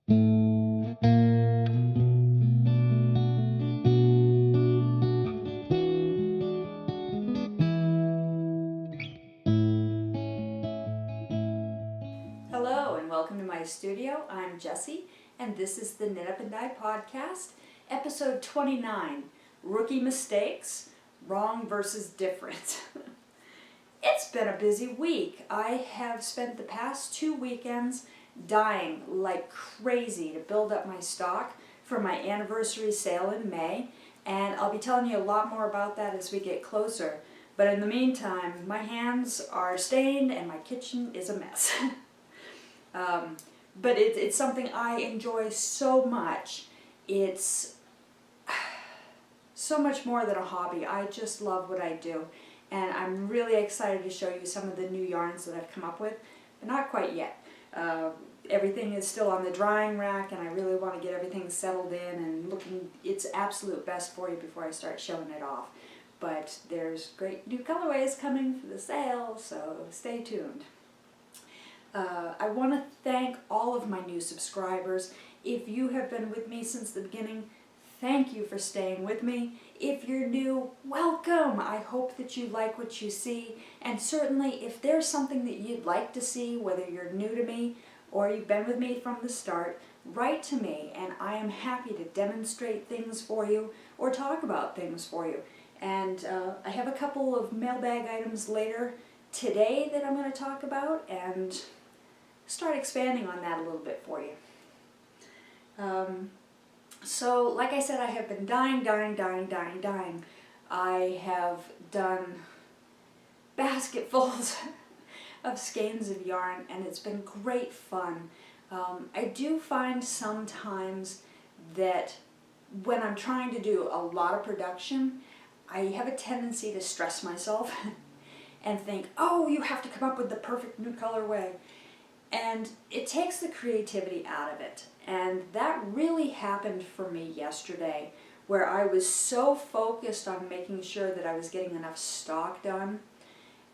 Hello and welcome to my studio. I'm Jessie and this is the Knit Up and Dye podcast, episode 29, Rookie Mistakes, Wrong versus Different. It's been a busy week. I have spent the past 2 weekends dyeing like crazy to build up my stock for my anniversary sale in May, and I'll be telling you a lot more about that as we get closer. But in the meantime, my hands are stained and my kitchen is a mess. But it's something I enjoy so much. It's so much more than a hobby. I just love what I do. And I'm really excited to show you some of the new yarns that I've come up with, but not quite yet. Everything is still on the drying rack and I really want to get everything settled in and looking its absolute best for you before I start showing it off. But there's great new colorways coming for the sale, so stay tuned. I want to thank all of my new subscribers. If you have been with me since the beginning, thank you for staying with me. If you're new, welcome! I hope that you like what you see, and certainly if there's something that you'd like to see, whether you're new to me or you've been with me from the start, write to me and I am happy to demonstrate things for you or talk about things for you. And I have a couple of mailbag items later today that I'm going to talk about and start expanding on that a little bit for you. So like I said, I have been dyeing. I have done basketfuls of skeins of yarn and it's been great fun. I do find sometimes that when I'm trying to do a lot of production, I have a tendency to stress myself and think, oh, you have to come up with the perfect new colorway. And it takes the creativity out of it. And that really happened for me yesterday, where I was so focused on making sure that I was getting enough stock done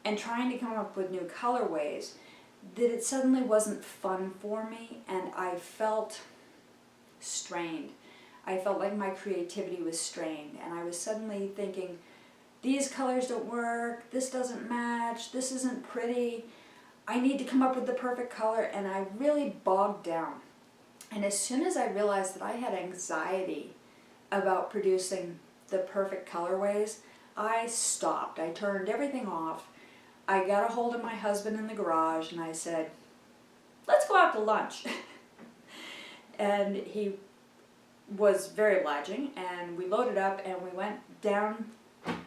and trying to come up with new colorways that it suddenly wasn't fun for me and I felt strained. I felt like my creativity was strained and I was suddenly thinking, these colors don't work, this doesn't match, this isn't pretty. I need to come up with the perfect color, and I really bogged down. And as soon as I realized that I had anxiety about producing the perfect colorways, I stopped. I turned everything off. I got a hold of my husband in the garage and I said, let's go out to lunch. And he was very obliging and we loaded up and we went down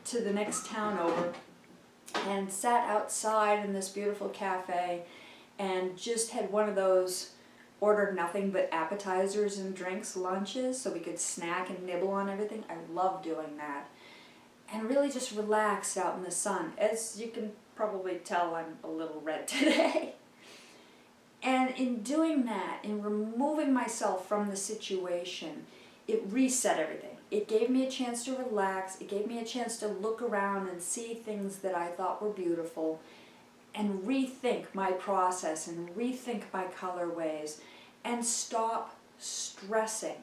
to the next town over and sat outside in this beautiful cafe and just had one of those ordered nothing but appetizers and drinks lunches so we could snack and nibble on everything. I love doing that. And really just relaxed out in the sun. As you can probably tell, I'm a little red today. And in doing that, in removing myself from the situation, it reset everything. It gave me a chance to relax. It gave me a chance to look around and see things that I thought were beautiful and rethink my process and rethink my colorways and stop stressing.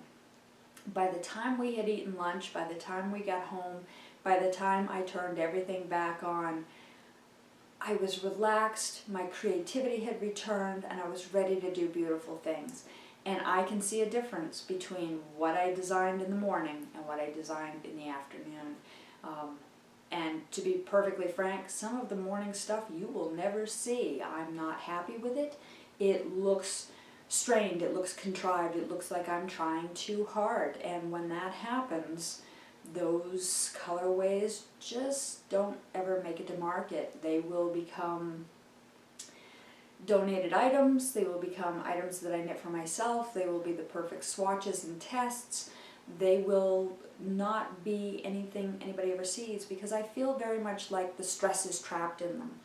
By the time we had eaten lunch, by the time we got home, by the time I turned everything back on, I was relaxed, my creativity had returned, and I was ready to do beautiful things. And I can see a difference between what I designed in the morning and what I designed in the afternoon. And to be perfectly frank, some of the morning stuff you will never see. I'm not happy with it. It looks strained, it looks contrived, it looks like I'm trying too hard. And when that happens, those colorways just don't ever make it to market. They will become donated items, they will become items that I knit for myself, they will be the perfect swatches and tests, they will not be anything anybody ever sees because I feel very much like the stress is trapped in them.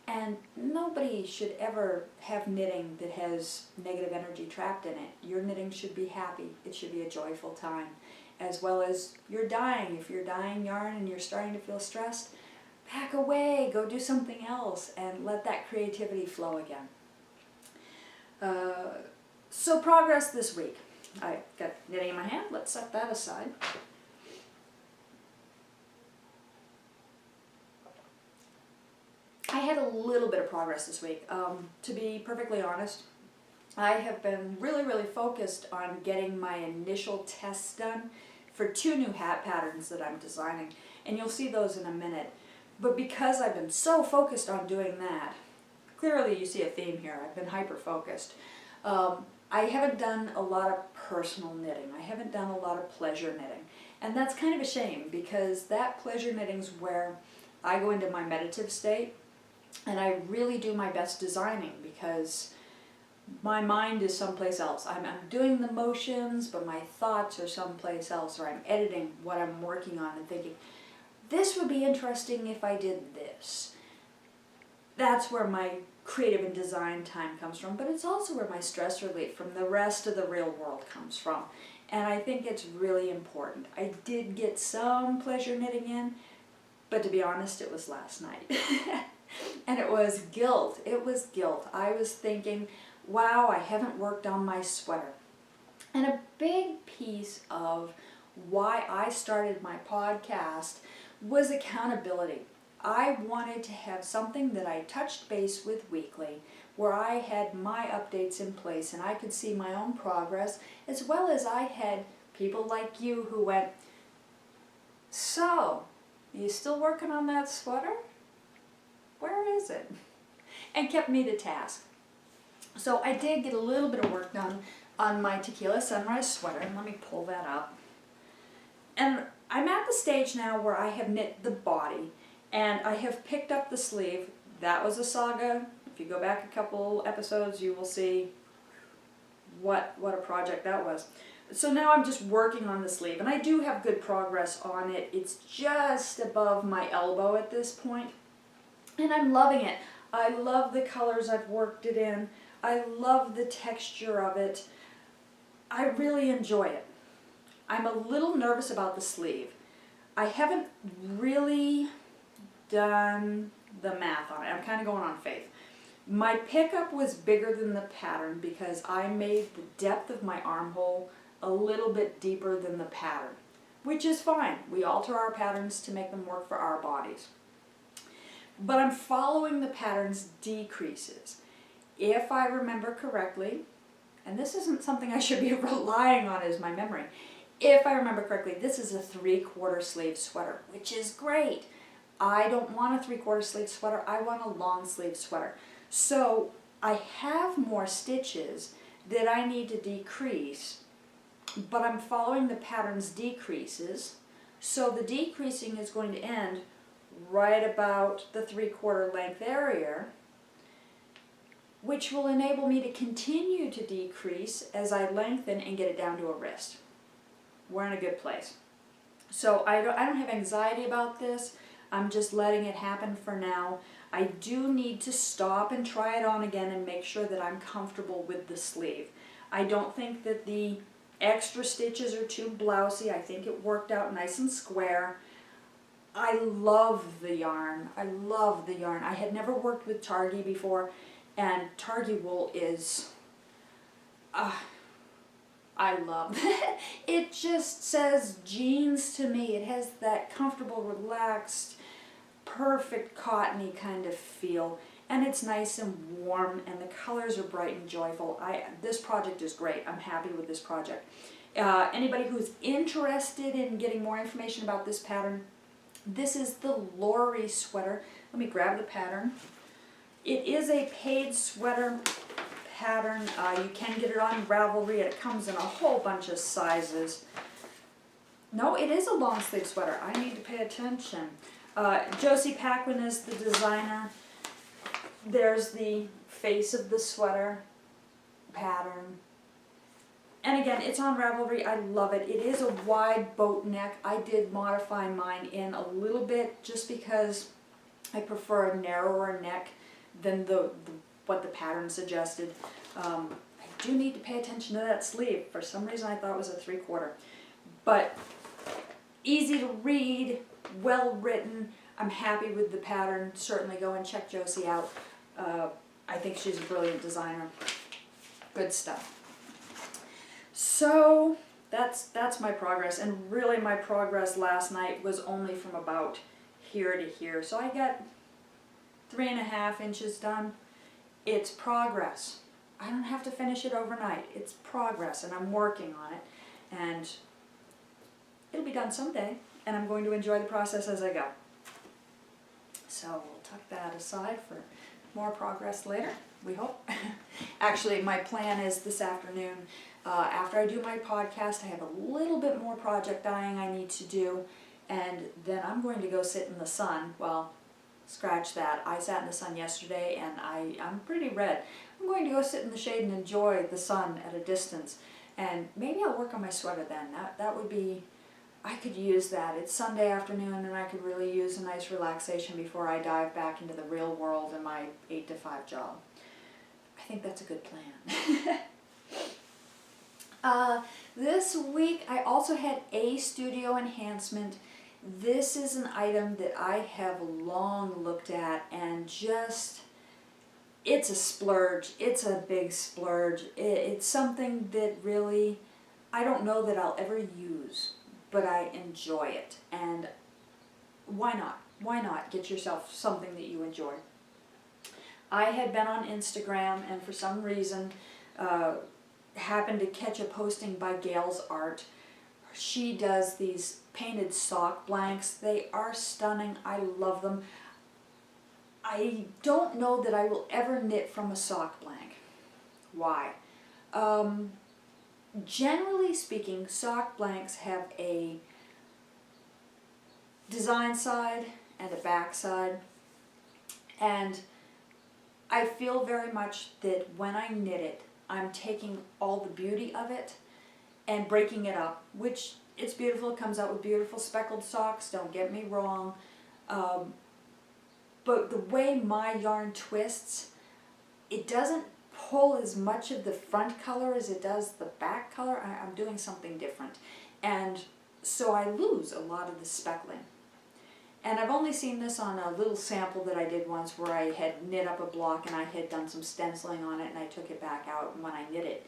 And nobody should ever have knitting that has negative energy trapped in it. Your knitting should be happy, it should be a joyful time. As well as your dyeing. If you're dyeing yarn and you're starting to feel stressed, back away, go do something else and let that creativity flow again. So progress this week. I got knitting in my hand, let's set that aside. I had a little bit of progress this week. To be perfectly honest, I have been really focused on getting my initial tests done for 2 new hat patterns that I'm designing, and you'll see those in a minute. But because I've been so focused on doing that, clearly you see a theme here, I've been hyper-focused. I haven't done a lot of personal knitting, I haven't done a lot of pleasure knitting, and that's kind of a shame because that pleasure knitting's where I go into my meditative state and I really do my best designing because my mind is someplace else. I'm doing the motions, but my thoughts are someplace else, or I'm editing what I'm working on and thinking, this would be interesting if I did this. That's where my creative and design time comes from, but it's also where my stress relief from the rest of the real world comes from. And I think it's really important. I did get some pleasure knitting in, but to be honest, it was last night. And it was guilt. It was guilt. I was thinking, wow, I haven't worked on my sweater. And a big piece of why I started my podcast was accountability. I wanted to have something that I touched base with weekly, where I had my updates in place and I could see my own progress, as well as I had people like you who went, so, are you still working on that sweater? Where is it? And kept me to task. So I did get a little bit of work done on my Tequila Sunrise sweater. Let me pull that up. And I'm at the stage now where I have knit the body and I have picked up the sleeve. That was a saga. If you go back a couple episodes, you will see what a project that was. So now I'm just working on the sleeve, and I do have good progress on it. It's just above my elbow at this point, and I'm loving it. I love the colors I've worked it in. I love the texture of it. I really enjoy it. I'm a little nervous about the sleeve. I haven't really done the math on it. I'm kind of going on faith. My pickup was bigger than the pattern because I made the depth of my armhole a little bit deeper than the pattern, which is fine. We alter our patterns to make them work for our bodies. But I'm following the pattern's decreases. If I remember correctly, and this isn't something I should be relying on as my memory, if I remember correctly, this is a 3/4 sleeve sweater, which is great. I don't want a 3/4 sleeve sweater, I want a long sleeve sweater. So I have more stitches that I need to decrease, but I'm following the pattern's decreases. So the decreasing is going to end right about the 3/4 length area, which will enable me to continue to decrease as I lengthen and get it down to a wrist. We're in a good place. So I don't have anxiety about this. I'm just letting it happen for now. I do need to stop and try it on again and make sure that I'm comfortable with the sleeve. I don't think that the extra stitches are too blousy. I think it worked out nice and square. I love the yarn. I love the yarn. I had never worked with Targhee before, and Targhee wool is, I love it. It just says jeans to me. It has that comfortable, relaxed, perfect cottony kind of feel, and it's nice and warm, and the colors are bright and joyful. This project is great. I'm happy with this project. Anybody who's interested in getting more information about this pattern, this is the Lori sweater. Let me grab the pattern. It is a paid sweater pattern. You can get it on Ravelry. It comes in a whole bunch of sizes. No, it is a long sleeve sweater. I need to pay attention. Josie Paquin is the designer. There's the face of the sweater pattern. And again, it's on Ravelry. I love it. It is a wide boat neck. I did modify mine in a little bit just because I prefer a narrower neck than what the pattern suggested. I do need to pay attention to that sleeve. For some reason I thought it was a 3/4. But easy to read, well written. I'm happy with the pattern. Certainly go and check Josie out. I think she's a brilliant designer. Good stuff. So that's my progress, and really my progress last night was only from about here to here. So I got 3.5 inches done. It's progress. I don't have to finish it overnight. It's progress, and I'm working on it, and it'll be done someday, and I'm going to enjoy the process as I go. So we'll tuck that aside for more progress later, we hope. Actually, my plan is this afternoon, after I do my podcast, I have a little bit more project dyeing I need to do, and then I'm going to go sit in the sun. Well, scratch that. I sat in the sun yesterday, and I'm pretty red. I'm going to go sit in the shade and enjoy the sun at a distance, and maybe I'll work on my sweater then. That would be, I could use that. It's Sunday afternoon, and I could really use a nice relaxation before I dive back into the real world and my 8 to 5 job. I think that's a good plan. This week I also had a studio enhancement. This is an item that I have long looked at, and just, it's a splurge. It's a big splurge. It's something that really, I don't know that I'll ever use, but I enjoy it. And why not? Why not get yourself something that you enjoy? I had been on Instagram, and for some reason happened to catch a posting by Gail's Art. She does these painted sock blanks. They are stunning. I love them. I don't know that I will ever knit from a sock blank. Why? Generally speaking, sock blanks have a design side and a back side, and I feel very much that when I knit it, I'm taking all the beauty of it and breaking it up, which it's beautiful. It comes out with beautiful speckled socks, don't get me wrong. But the way my yarn twists, it doesn't pull as much of the front color as it does the back color. I'm doing something different. And so I lose a lot of the speckling. And I've only seen this on a little sample that I did once where I had knit up a block and I had done some stenciling on it, and I took it back out, and when I knit it,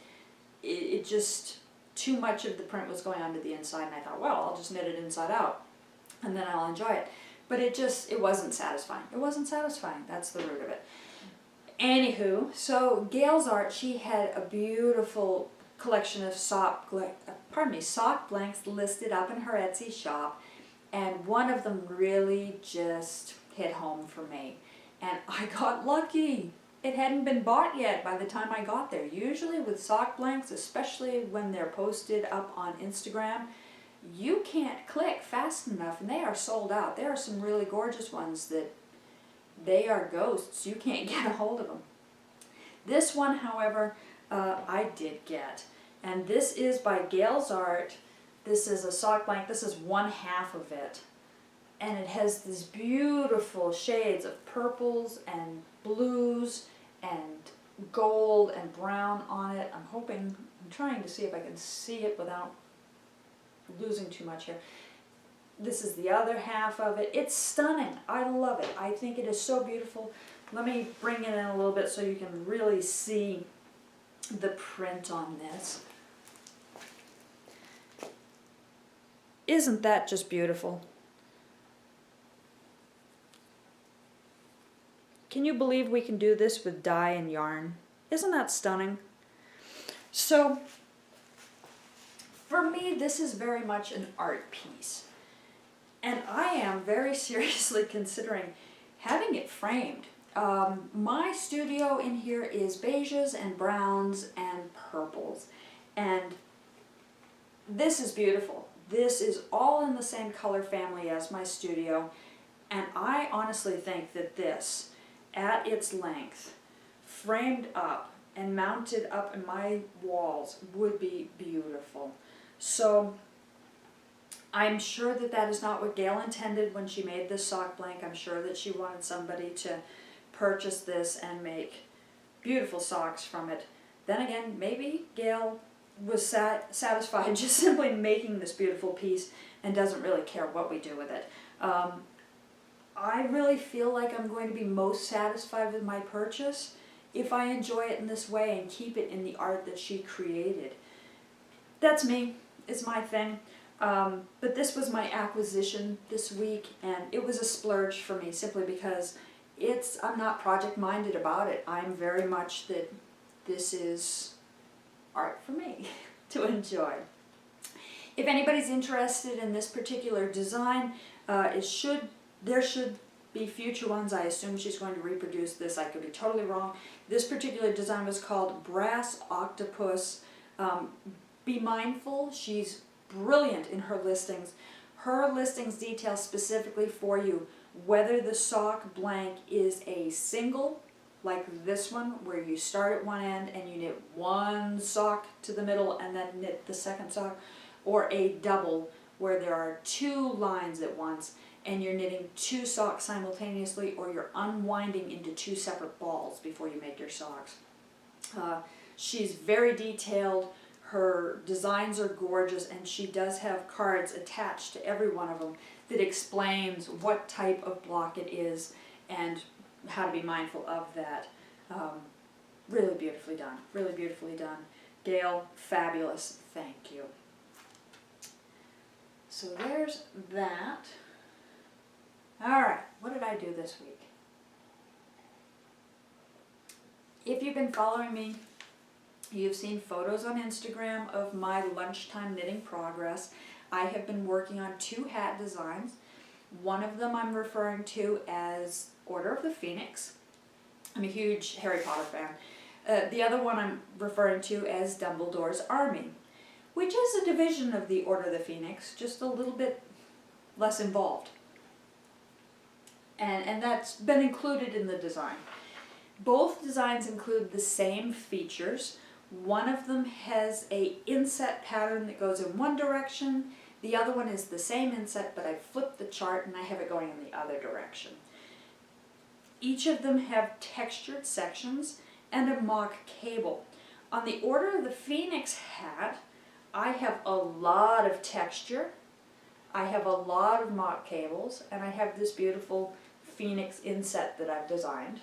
it just, too much of the print was going onto the inside, and I thought, well, I'll just knit it inside out and then I'll enjoy it. But it wasn't satisfying. It wasn't satisfying. That's the root of it. Anywho, so Gail's Art, she had a beautiful collection of sock blanks listed up in her Etsy shop, and one of them really just hit home for me. And I got lucky. It hadn't been bought yet by the time I got there. Usually with sock blanks, especially when they're posted up on Instagram, you can't click fast enough, and they are sold out. There are some really gorgeous ones that they are ghosts. You can't get a hold of them. This one, however, I did get. And this is by Gail's Art. This is a sock blank. This is 1/2 of it. And it has these beautiful shades of purples and blues and gold and brown on it. I'm trying to see if I can see it without losing too much here. This is the other half of it. It's stunning. I love it. I think it is so beautiful. Let me bring it in a little bit so you can really see the print on this. Isn't that just beautiful? Can you believe we can do this with dye and yarn? Isn't that stunning? So, for me, this is very much an art piece. And I am very seriously considering having it framed. My studio in here is beiges and browns and purples. And this is beautiful. This is all in the same color family as my studio. And I honestly think that this, at its length, framed up and mounted up in my walls, would be beautiful. So I'm sure that that is not what Gail intended when she made this sock blank. I'm sure that she wanted somebody to purchase this and make beautiful socks from it. Then again, maybe Gail was satisfied just simply making this beautiful piece and doesn't really care what we do with it. I really feel like I'm going to be most satisfied with my purchase if I enjoy it in this way and keep it in the art that she created. that's me. It's my thing. But this was my acquisition this week, and it was a splurge for me simply because I'm not project-minded about it. I'm very much that this is art for me to enjoy. If anybody's interested in this particular design, there should be future ones. I assume she's going to reproduce this. I could be totally wrong. This particular design was called Brass Octopus. Be mindful, she's brilliant in her listings. Her listings detail specifically for you whether the sock blank is a single, like this one, where you start at one end and you knit one sock to the middle and then knit the second sock, or a double, where there are two lines at once and you're knitting two socks simultaneously, or you're unwinding into two separate balls before you make your socks. She's very detailed. Her designs are gorgeous, and she does have cards attached to every one of them that explains what type of block it is and how to be mindful of that. Really beautifully done, really beautifully done. Gail, fabulous, thank you. So there's that. Alright, what did I do this week? If you've been following me, you've seen photos on Instagram of my lunchtime knitting progress. I have been working on 2 hat designs. One of them I'm referring to as Order of the Phoenix. I'm a huge Harry Potter fan. The other one I'm referring to as Dumbledore's Army, which is a division of the Order of the Phoenix, just a little bit less involved. And that's been included in the design. Both designs include the same features. One of them has a inset pattern that goes in one direction. The other one is the same inset, but I flipped the chart and I have it going in the other direction. Each of them have textured sections and a mock cable. On the Order of the Phoenix hat, I have a lot of texture, I have a lot of mock cables, and I have this beautiful Phoenix inset that I've designed.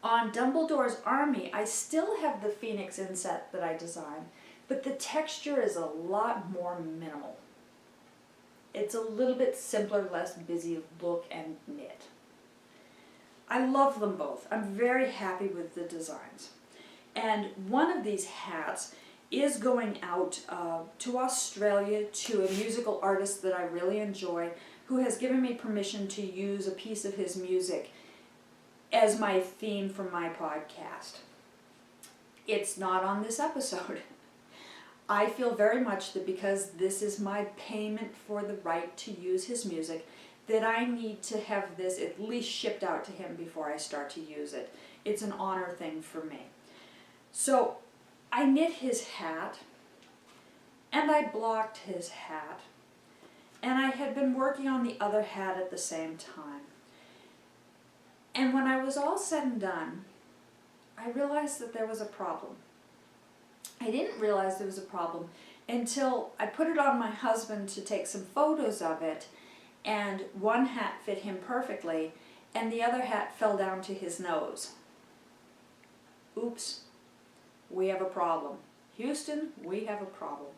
On Dumbledore's Army, I still have the Phoenix inset that I designed, but the texture is a lot more minimal. It's a little bit simpler, less busy look and knit. I love them both. I'm very happy with the designs. And one of these hats is going out to Australia to a musical artist that I really enjoy, who has given me permission to use a piece of his music as my theme for my podcast. It's not on this episode. I feel very much that because this is my payment for the right to use his music, that I need to have this at least shipped out to him before I start to use it. It's an honor thing for me. So I knit his hat, and I blocked his hat, and I had been working on the other hat at the same time. And when I was all said and done, I realized that there was a problem. I didn't realize there was a problem until I put it on my husband to take some photos of it, and one hat fit him perfectly, and the other hat fell down to his nose. Oops, we have a problem. Houston, we have a problem.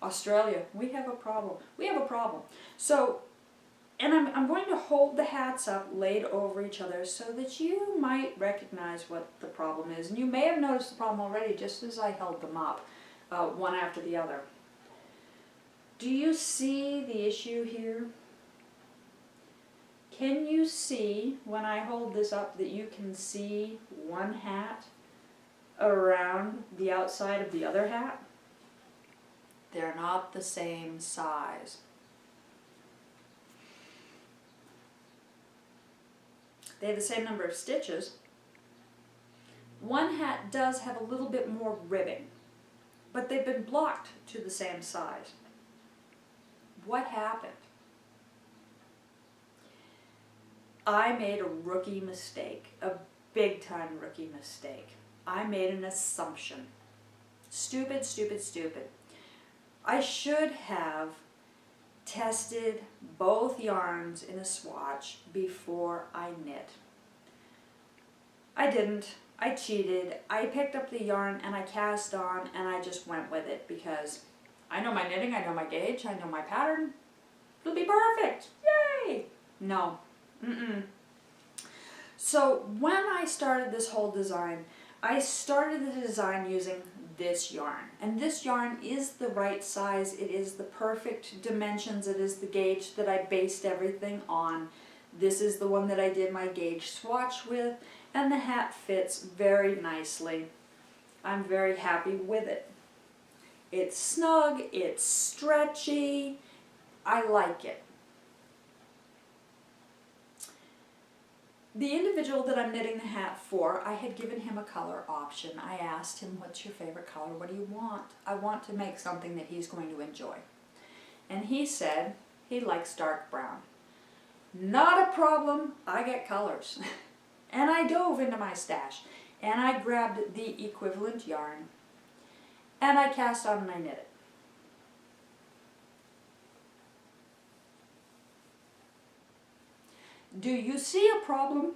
Australia, we have a problem. We have a problem. So, and I'm going to hold the hats up laid over each other so that you might recognize what the problem is. And you may have noticed the problem already just as I held them up, one after the other. Do you see the issue here? Can you see, when I hold this up, that you can see one hat around the outside of the other hat? They're not the same size. They have the same number of stitches. One hat does have a little bit more ribbing, but they've been blocked to the same size. What happened? I made a rookie mistake, a big-time rookie mistake. I made an assumption. Stupid, stupid, stupid. I should have tested both yarns in a swatch before I knit. I didn't. I cheated. I picked up the yarn and I cast on and I just went with it because I know my knitting, I know my gauge, I know my pattern. It'll be perfect. Yay! No. Mm-mm. So when I started this whole design, I started the design using this yarn. And this yarn is the right size. It is the perfect dimensions. It is the gauge that I based everything on. This is the one that I did my gauge swatch with, and the hat fits very nicely. I'm very happy with it. It's snug, it's stretchy, I like it. The individual that I'm knitting the hat for, I had given him a color option. I asked him, what's your favorite color? What do you want? I want to make something that he's going to enjoy. And he said he likes dark brown. Not a problem, I get colors. And I dove into my stash and I grabbed the equivalent yarn and I cast on and I knit it. Do you see a problem?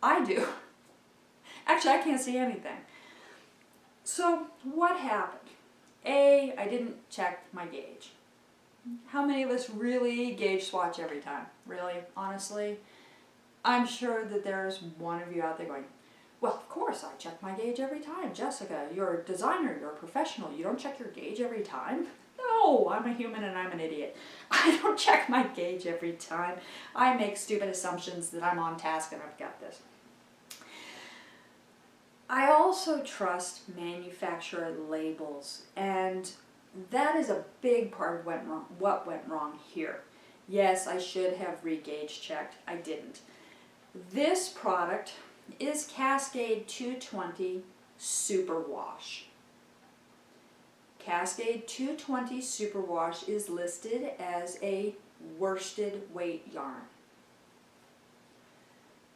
I do. Actually, I can't see anything. So what happened? A, I didn't check my gauge. How many of us really gauge swatch every time? Really? Honestly? I'm sure that there's one of you out there going, well, of course I check my gauge every time. Jessica, you're a designer, you're a professional. You don't check your gauge every time? No, I'm a human and I'm an idiot. I don't check my gauge every time. I make stupid assumptions that I'm on task and I've got this. I also trust manufacturer labels, and that is a big part of what went wrong here. Yes, I should have re-gauge checked. I didn't. This product is Cascade 220 Superwash. Cascade 220 Superwash is listed as a worsted weight yarn.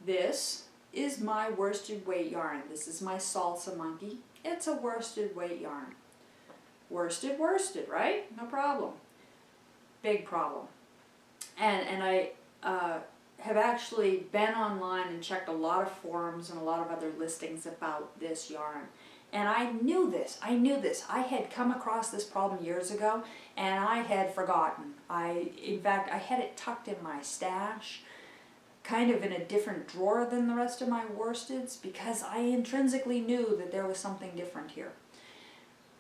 This is my worsted weight yarn. This is my Salsa Monkey. It's a worsted weight yarn. Worsted, right? No problem. Big problem. And I have actually been online and checked a lot of forums and a lot of other listings about this yarn. And I knew this. I had come across this problem years ago and I had forgotten. In fact, I had it tucked in my stash, kind of in a different drawer than the rest of my worsteds, because I intrinsically knew that there was something different here.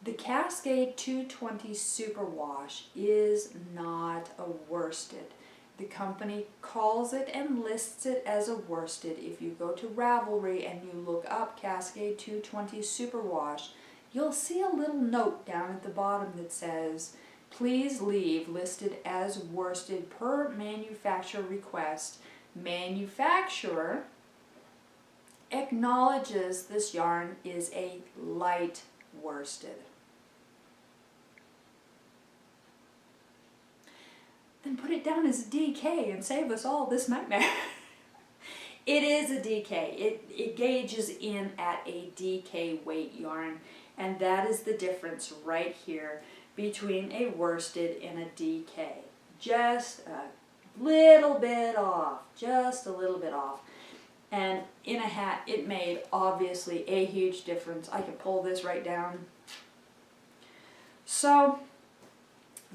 The Cascade 220 Superwash is not a worsted. The company calls it and lists it as a worsted. If you go to Ravelry and you look up Cascade 220 Superwash, you'll see a little note down at the bottom that says, please leave listed as worsted per manufacturer request. Manufacturer acknowledges this yarn is a light worsted. Then put it down as a DK and save us all this nightmare. It is a DK. It gauges in at a DK weight yarn, and that is the difference right here between a worsted and a DK. Just a little bit off, just a little bit off. And in a hat, it made obviously a huge difference. I can pull this right down. So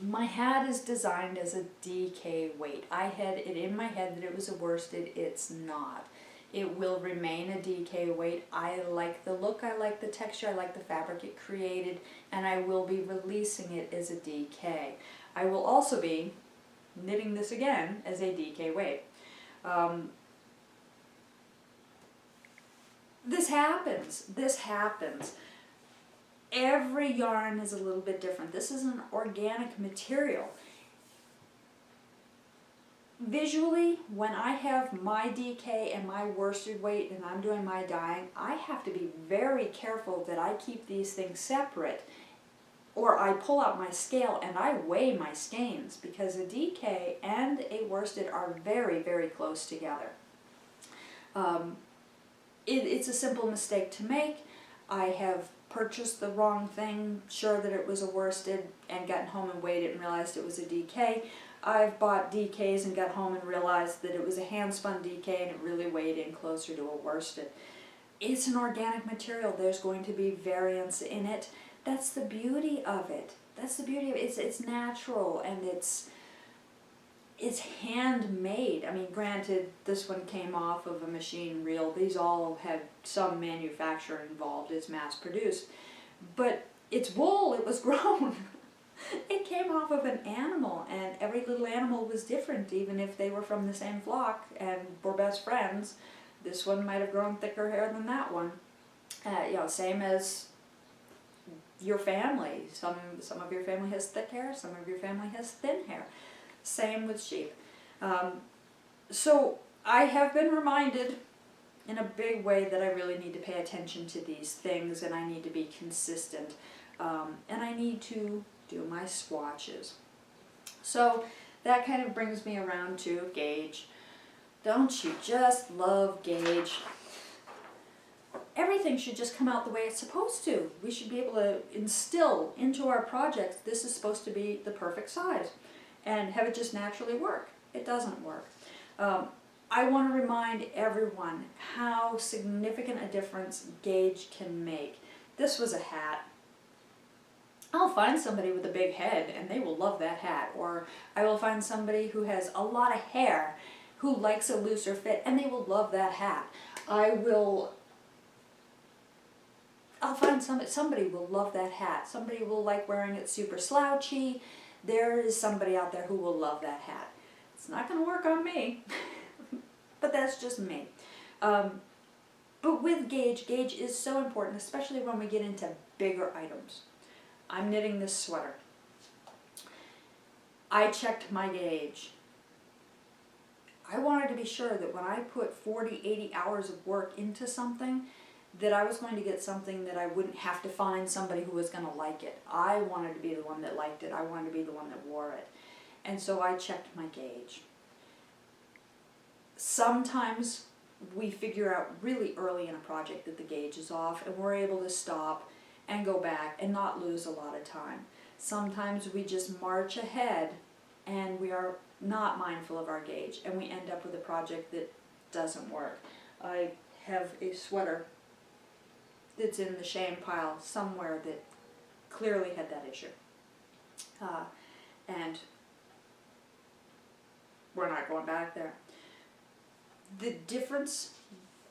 my hat is designed as a DK weight. I had it in my head that it was a worsted. It's not. It will remain a DK weight. I like the look, I like the texture, I like the fabric it created, and I will be releasing it as a DK. I will also be knitting this again as a DK weight. This happens. Every yarn is a little bit different. This is an organic material. Visually, when I have my DK and my worsted weight and I'm doing my dyeing, I have to be very careful that I keep these things separate, or I pull out my scale and I weigh my skeins, because a DK and a worsted are very, very close together. It's a simple mistake to make. I have purchased the wrong thing, sure that it was a worsted, and gotten home and weighed it and realized it was a DK. I've bought DKs and got home and realized that it was a hand-spun DK and it really weighed in closer to a worsted. it's an organic material. There's going to be variance in it. That's the beauty of it. That's the beauty of it. It's natural, and it's handmade. I mean, granted, this one came off of a machine reel. These all have some manufacturer involved. It's mass produced. But it's wool. It was grown. It came off of an animal, and every little animal was different, even if they were from the same flock and were best friends. This one might have grown thicker hair than that one. Same as your family. Some of your family has thick hair, some of your family has thin hair. Same with sheep. So I have been reminded in a big way that I really need to pay attention to these things, and I need to be consistent. And I need to do my swatches. So that kind of brings me around to gauge. Don't you just love gauge? Everything should just come out the way it's supposed to. We should be able to instill into our projects, this is supposed to be the perfect size, and have it just naturally work. It doesn't work. I want to remind everyone how significant a difference gauge can make. This was a hat. I'll find somebody with a big head and they will love that hat. Or I will find somebody who has a lot of hair who likes a looser fit, and they will love that hat. I'll find somebody will love that hat. Somebody will like wearing it super slouchy. There is somebody out there who will love that hat. It's not going to work on me, but that's just me. But with gauge is so important, especially when we get into bigger items. I'm knitting this sweater. I checked my gauge. I wanted to be sure that when I put 40, 80 hours of work into something, that I was going to get something that I wouldn't have to find somebody who was going to like it. I wanted to be the one that liked it. I wanted to be the one that wore it. And so I checked my gauge. Sometimes we figure out really early in a project that the gauge is off, and we're able to stop and go back and not lose a lot of time. Sometimes we just march ahead and we are not mindful of our gauge, and we end up with a project that doesn't work. I have a sweater that's in the shame pile somewhere that clearly had that issue. And we're not going back there. The difference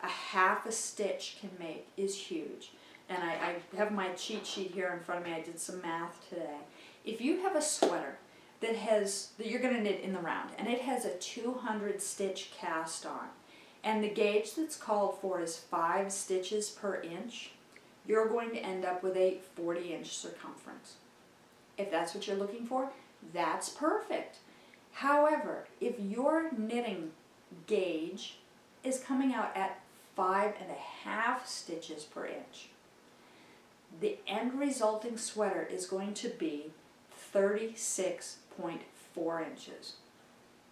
a half a stitch can make is huge. And I have my cheat sheet here in front of me. I did some math today. If you have a sweater that you're going to knit in the round, and it has a 200 stitch cast on, and the gauge that's called for is 5 stitches per inch, you're going to end up with a 40-inch circumference. If that's what you're looking for, that's perfect. However, if your knitting gauge is coming out at 5.5 stitches per inch, the end resulting sweater is going to be 36.4 inches.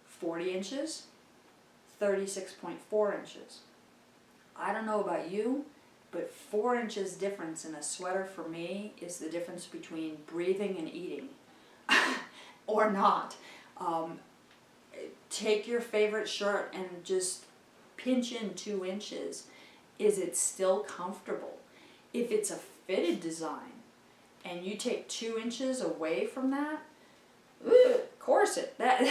40 inches, 36.4 inches. I don't know about you, but 4 inches difference in a sweater for me is the difference between breathing and eating. Or not. Take your favorite shirt and just pinch in 2 inches. Is it still comfortable? If it's a fitted design and you take 2 inches away from that, corset, that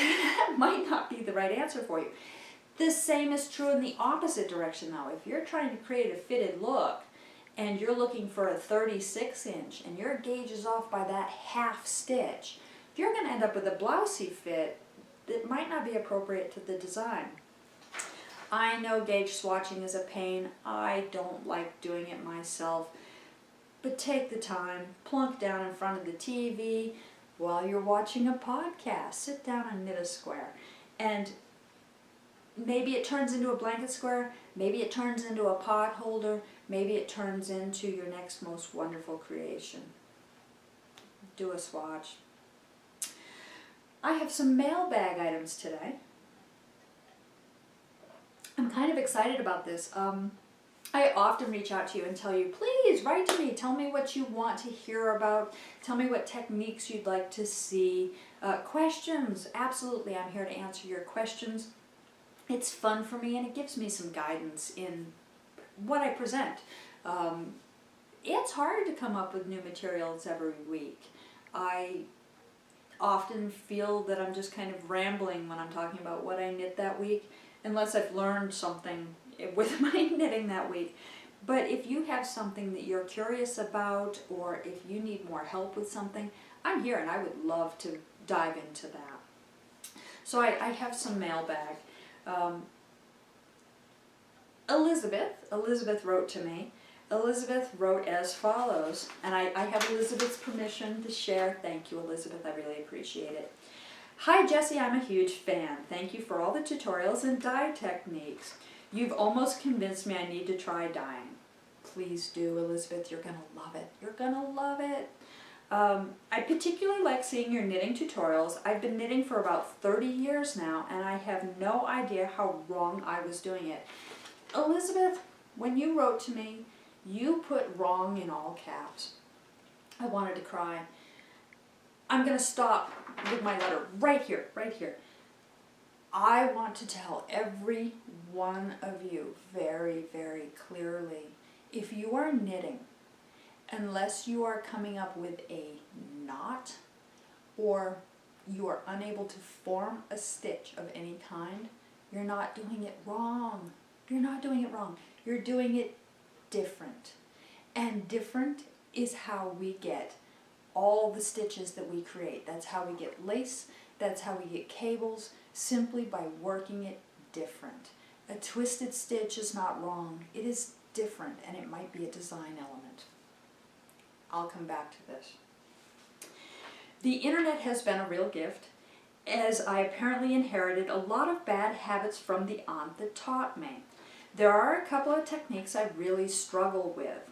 might not be the right answer for you. The same is true in the opposite direction though. If you're trying to create a fitted look and you're looking for a 36 inch and your gauge is off by that half stitch, you're going to end up with a blousey fit that might not be appropriate to the design. I know gauge swatching is a pain. I don't like doing it myself. But take the time, plunk down in front of the TV while you're watching a podcast. Sit down and knit a square. And maybe it turns into a blanket square, maybe it turns into a pot holder, maybe it turns into your next most wonderful creation. Do a swatch. I have some mailbag items today. I'm kind of excited about this. I often reach out to you and tell you, please write to me. Tell me what you want to hear about. Tell me what techniques you'd like to see. Questions, absolutely. I'm here to answer your questions. It's fun for me and it gives me some guidance in what I present. It's hard to come up with new materials every week. I often feel that I'm just kind of rambling when I'm talking about what I knit that week, unless I've learned something with my knitting that week. But if you have something that you're curious about, or if you need more help with something, I'm here and I would love to dive into that. So I have some mailbag. Elizabeth wrote to me. Elizabeth wrote as follows, and I have Elizabeth's permission to share. Thank you, Elizabeth, I really appreciate it. Hi Jessie, I'm a huge fan. Thank you for all the tutorials and dye techniques. You've almost convinced me I need to try dyeing. Please do, Elizabeth, you're gonna love it. You're gonna love it. I particularly like seeing your knitting tutorials. I've been knitting for about 30 years now, and I have no idea how wrong I was doing it. Elizabeth, when you wrote to me, you put wrong in all caps. I wanted to cry. I'm going to stop with my letter right here, right here. I want to tell every one of you very, very clearly, if you are knitting, unless you are coming up with a knot or you are unable to form a stitch of any kind, you're not doing it wrong. You're not doing it wrong. You're doing it different. And different is how we get all the stitches that we create. That's how we get lace. That's how we get cables, simply by working it different. A twisted stitch is not wrong. It is different, and it might be a design element. I'll come back to this. The internet has been a real gift, as I apparently inherited a lot of bad habits from the aunt that taught me. There are a couple of techniques I really struggle with.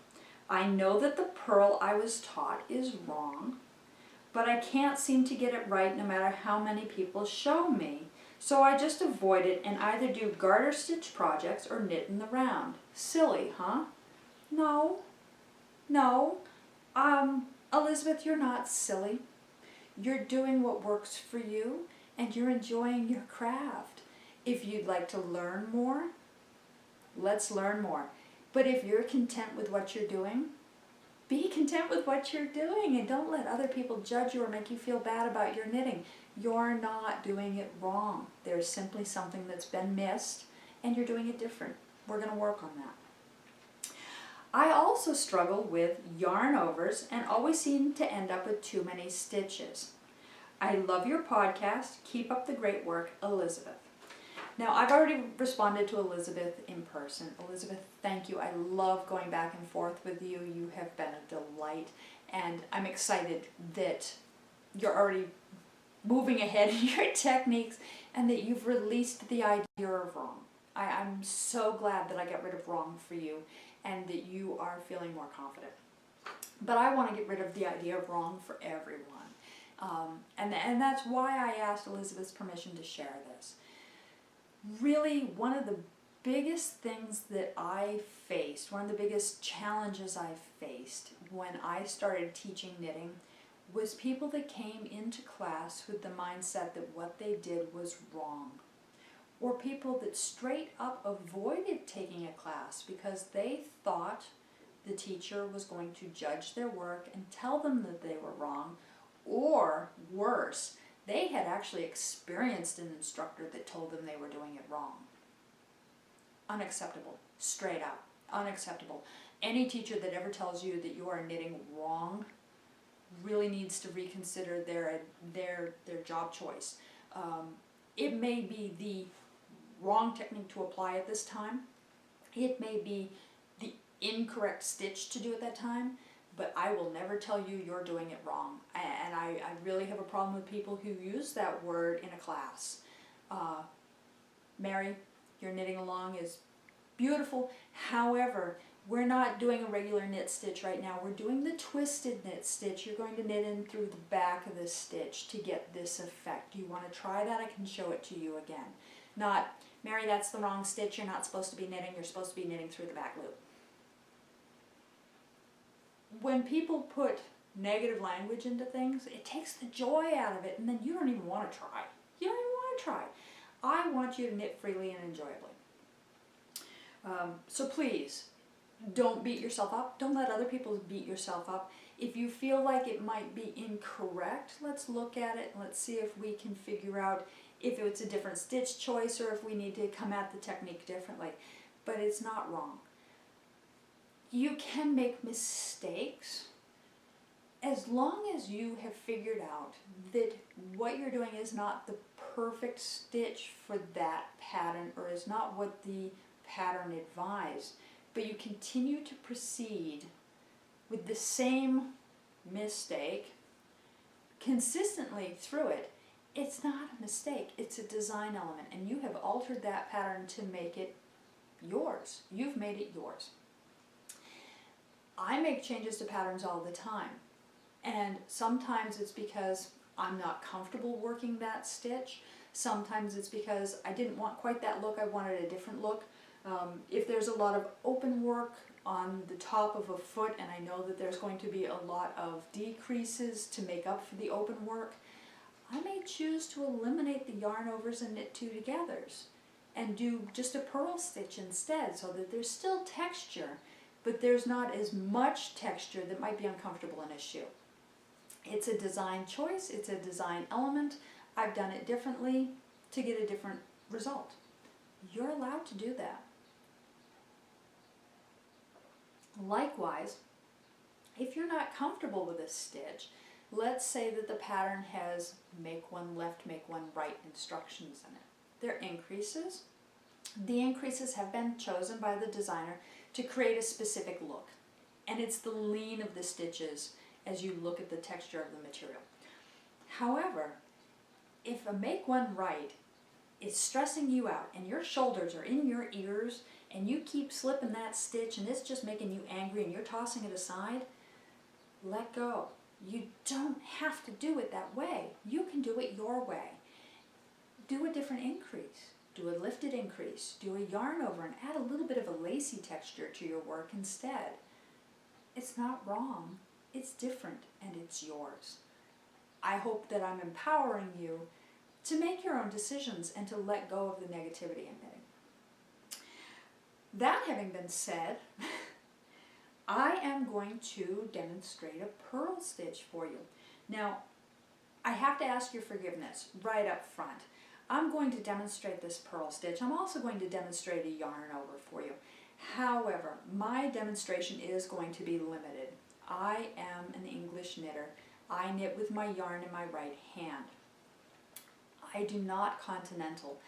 I know that the purl I was taught is wrong, but I can't seem to get it right no matter how many people show me. So I just avoid it and either do garter stitch projects or knit in the round. Silly, huh? No. Elizabeth, you're not silly. You're doing what works for you and you're enjoying your craft. If you'd like to learn more, let's learn more. But if you're content with what you're doing, be content with what you're doing and don't let other people judge you or make you feel bad about your knitting. You're not doing it wrong. There's simply something that's been missed and you're doing it different. We're going to work on that. I also struggle with yarn overs and always seem to end up with too many stitches. I love your podcast. Keep up the great work, Elizabeth. Now, I've already responded to Elizabeth in person. Elizabeth, thank you. I love going back and forth with you. You have been a delight, and I'm excited that you're already moving ahead in your techniques and that you've released the idea of wrong. I'm so glad that I got rid of wrong for you and that you are feeling more confident. But I want to get rid of the idea of wrong for everyone. And that's why I asked Elizabeth's permission to share this. Really, one of the biggest things that I faced, one of the biggest challenges I faced when I started teaching knitting was people that came into class with the mindset that what they did was wrong. Or people that straight up avoided taking a class because they thought the teacher was going to judge their work and tell them that they were wrong, or worse, they had actually experienced an instructor that told them they were doing it wrong. Unacceptable. Straight up. Unacceptable. Any teacher that ever tells you that you are knitting wrong really needs to reconsider their job choice. It may be the wrong technique to apply at this time. It may be the incorrect stitch to do at that time, but I will never tell you you're doing it wrong. And I really have a problem with people who use that word in a class. Mary, your knitting along is beautiful. However, we're not doing a regular knit stitch right now. We're doing the twisted knit stitch. You're going to knit in through the back of the stitch to get this effect. You want to try that? I can show it to you again. Not, Mary, that's the wrong stitch. You're not supposed to be knitting. You're supposed to be knitting through the back loop. When people put negative language into things, it takes the joy out of it, and then you don't even want to try. You don't even want to try. I want you to knit freely and enjoyably. So please, Don't beat yourself up. Don't let other people beat yourself up. If you feel like it might be incorrect, let's look at it and let's see if we can figure out if it's a different stitch choice or if we need to come at the technique differently. But it's not wrong. You can make mistakes as long as you have figured out that what you're doing is not the perfect stitch for that pattern or is not what the pattern advised, but you continue to proceed with the same mistake consistently through it, it's not a mistake, it's a design element, and you have altered that pattern to make it yours. You've made it yours. I make changes to patterns all the time, and sometimes it's because I'm not comfortable working that stitch. Sometimes it's because I didn't want quite that look, I wanted a different look. If there's a lot of open work on the top of a foot and I know that there's going to be a lot of decreases to make up for the open work, I may choose to eliminate the yarn overs and knit two togethers and do just a purl stitch instead so that there's still texture, but there's not as much texture that might be uncomfortable in a shoe. It's a design choice, it's a design element. I've done it differently to get a different result. You're allowed to do that. Likewise, if you're not comfortable with a stitch, let's say that the pattern has make one left, make one right instructions in it. They're increases. The increases have been chosen by the designer to create a specific look, and it's the lean of the stitches as you look at the texture of the material. However, if a make one right is stressing you out and your shoulders are in your ears and you keep slipping that stitch and it's just making you angry and you're tossing it aside, let go. You don't have to do it that way. You can do it your way. Do a different increase. Do a lifted increase. Do a yarn over and add a little bit of a lacy texture to your work instead. It's not wrong. It's different and it's yours. I hope that I'm empowering you to make your own decisions and to let go of the negativity in knitting. That having been said, I am going to demonstrate a purl stitch for you. Now, I have to ask your forgiveness right up front. I'm going to demonstrate this purl stitch. I'm also going to demonstrate a yarn over for you. However, my demonstration is going to be limited. I am an English knitter. I knit with my yarn in my right hand. I do not continental.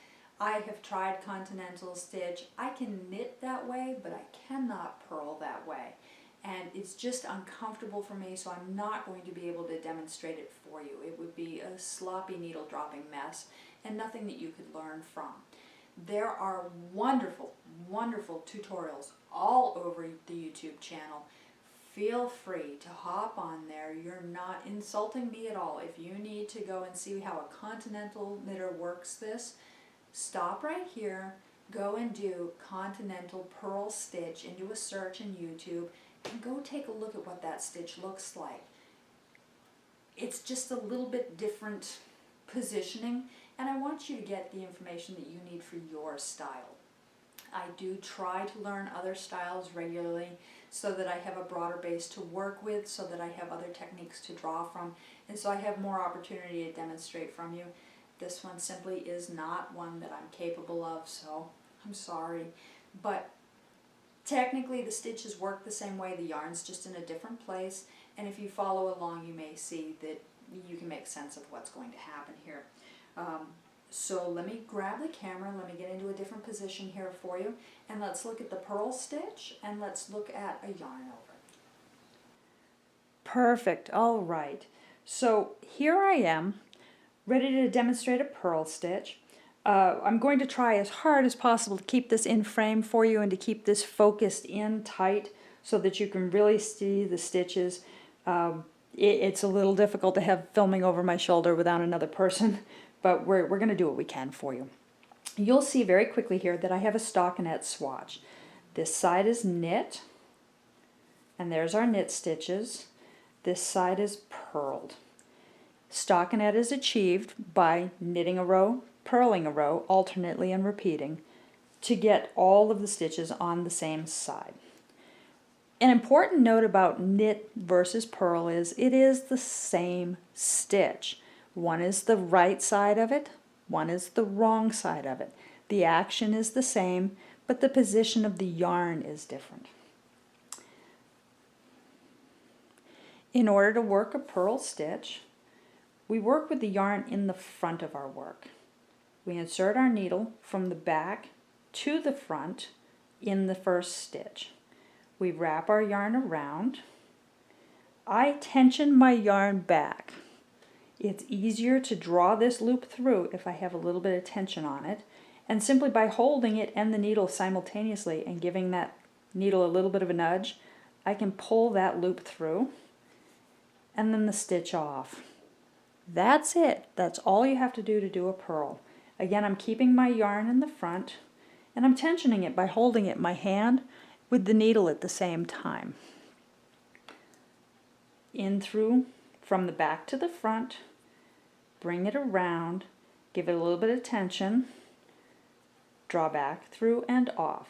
I have tried continental stitch. I can knit that way, but I cannot purl that way. And it's just uncomfortable for me, so I'm not going to be able to demonstrate it for you. It would be a sloppy needle dropping mess and nothing that you could learn from. There are wonderful, wonderful tutorials all over the YouTube channel. Feel free to hop on there. You're not insulting me at all. If you need to go and see how a continental knitter works this, stop right here, go and do continental purl stitch, and do a search in YouTube, and go take a look at what that stitch looks like. It's just a little bit different positioning, and I want you to get the information that you need for your style. I do try to learn other styles regularly so that I have a broader base to work with, so that I have other techniques to draw from, and so I have more opportunity to demonstrate from you. This one simply is not one that I'm capable of, so I'm sorry. But technically the stitches work the same way, the yarn's just in a different place, and if you follow along you may see that you can make sense of what's going to happen here. So let me grab the camera, let me get into a different position here for you, and let's look at the purl stitch, and let's look at a yarn over. Perfect, all right. So here I am, ready to demonstrate a purl stitch. I'm going to try as hard as possible to keep this in frame for you and to keep this focused in tight so that you can really see the stitches. It's a little difficult to have filming over my shoulder without another person, but we're going to do what we can for you. You'll see very quickly here that I have a stockinette swatch. This side is knit, and there's our knit stitches. This side is purled. Stockinette is achieved by knitting a row, purling a row, alternately and repeating, to get all of the stitches on the same side. An important note about knit versus purl is it is the same stitch. One is the right side of it, one is the wrong side of it. The action is the same, but the position of the yarn is different. In order to work a purl stitch, we work with the yarn in the front of our work. We insert our needle from the back to the front in the first stitch. We wrap our yarn around. I tension my yarn back. It's easier to draw this loop through if I have a little bit of tension on it, and simply by holding it and the needle simultaneously and giving that needle a little bit of a nudge, I can pull that loop through and then the stitch off. That's it. That's all you have to do a purl. Again, I'm keeping my yarn in the front and I'm tensioning it by holding it in my hand with the needle at the same time. In through from the back to the front, bring it around, give it a little bit of tension, draw back through and off.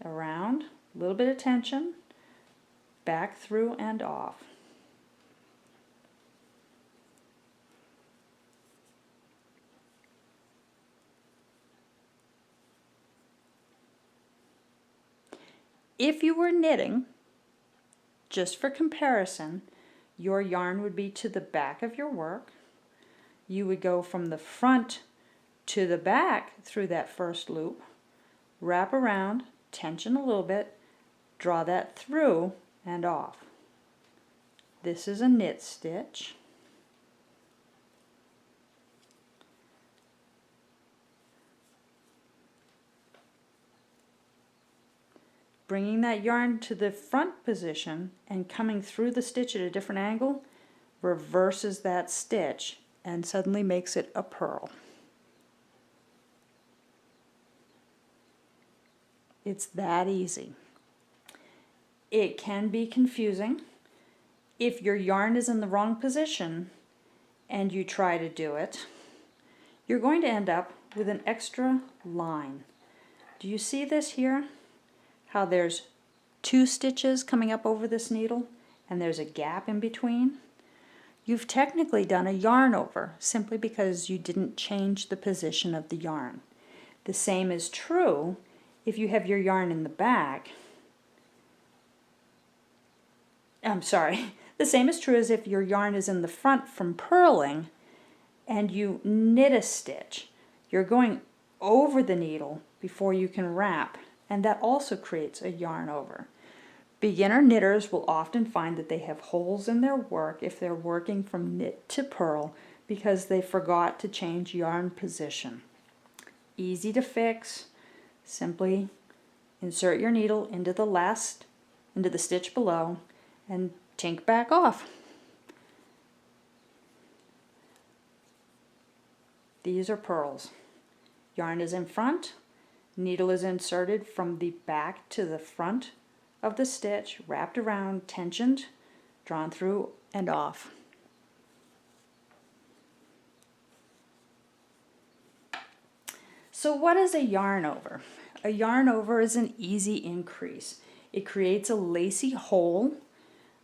Around, a little bit of tension, back through and off. If you were knitting, just for comparison, your yarn would be to the back of your work. You would go from the front to the back through that first loop, wrap around, tension a little bit, draw that through and off. This is a knit stitch. Bringing that yarn to the front position and coming through the stitch at a different angle reverses that stitch and suddenly makes it a purl. It's that easy. It can be confusing. If your yarn is in the wrong position and you try to do it, you're going to end up with an extra line. Do you see this here? How there's 2 stitches coming up over this needle and there's a gap in between? You've technically done a yarn over simply because you didn't change the position of the yarn. The same is true if you have your yarn in the back. The same is true as if your yarn is in the front from purling and you knit a stitch. You're going over the needle before you can wrap, and that also creates a yarn over. Beginner knitters will often find that they have holes in their work if they're working from knit to purl because they forgot to change yarn position. Easy to fix. Simply insert your needle into the stitch below and tink back off. These are purls. Yarn is in front, needle is inserted from the back to the front of the stitch, wrapped around, tensioned, drawn through and off. So what is a yarn over? A yarn over is an easy increase. It creates a lacy hole.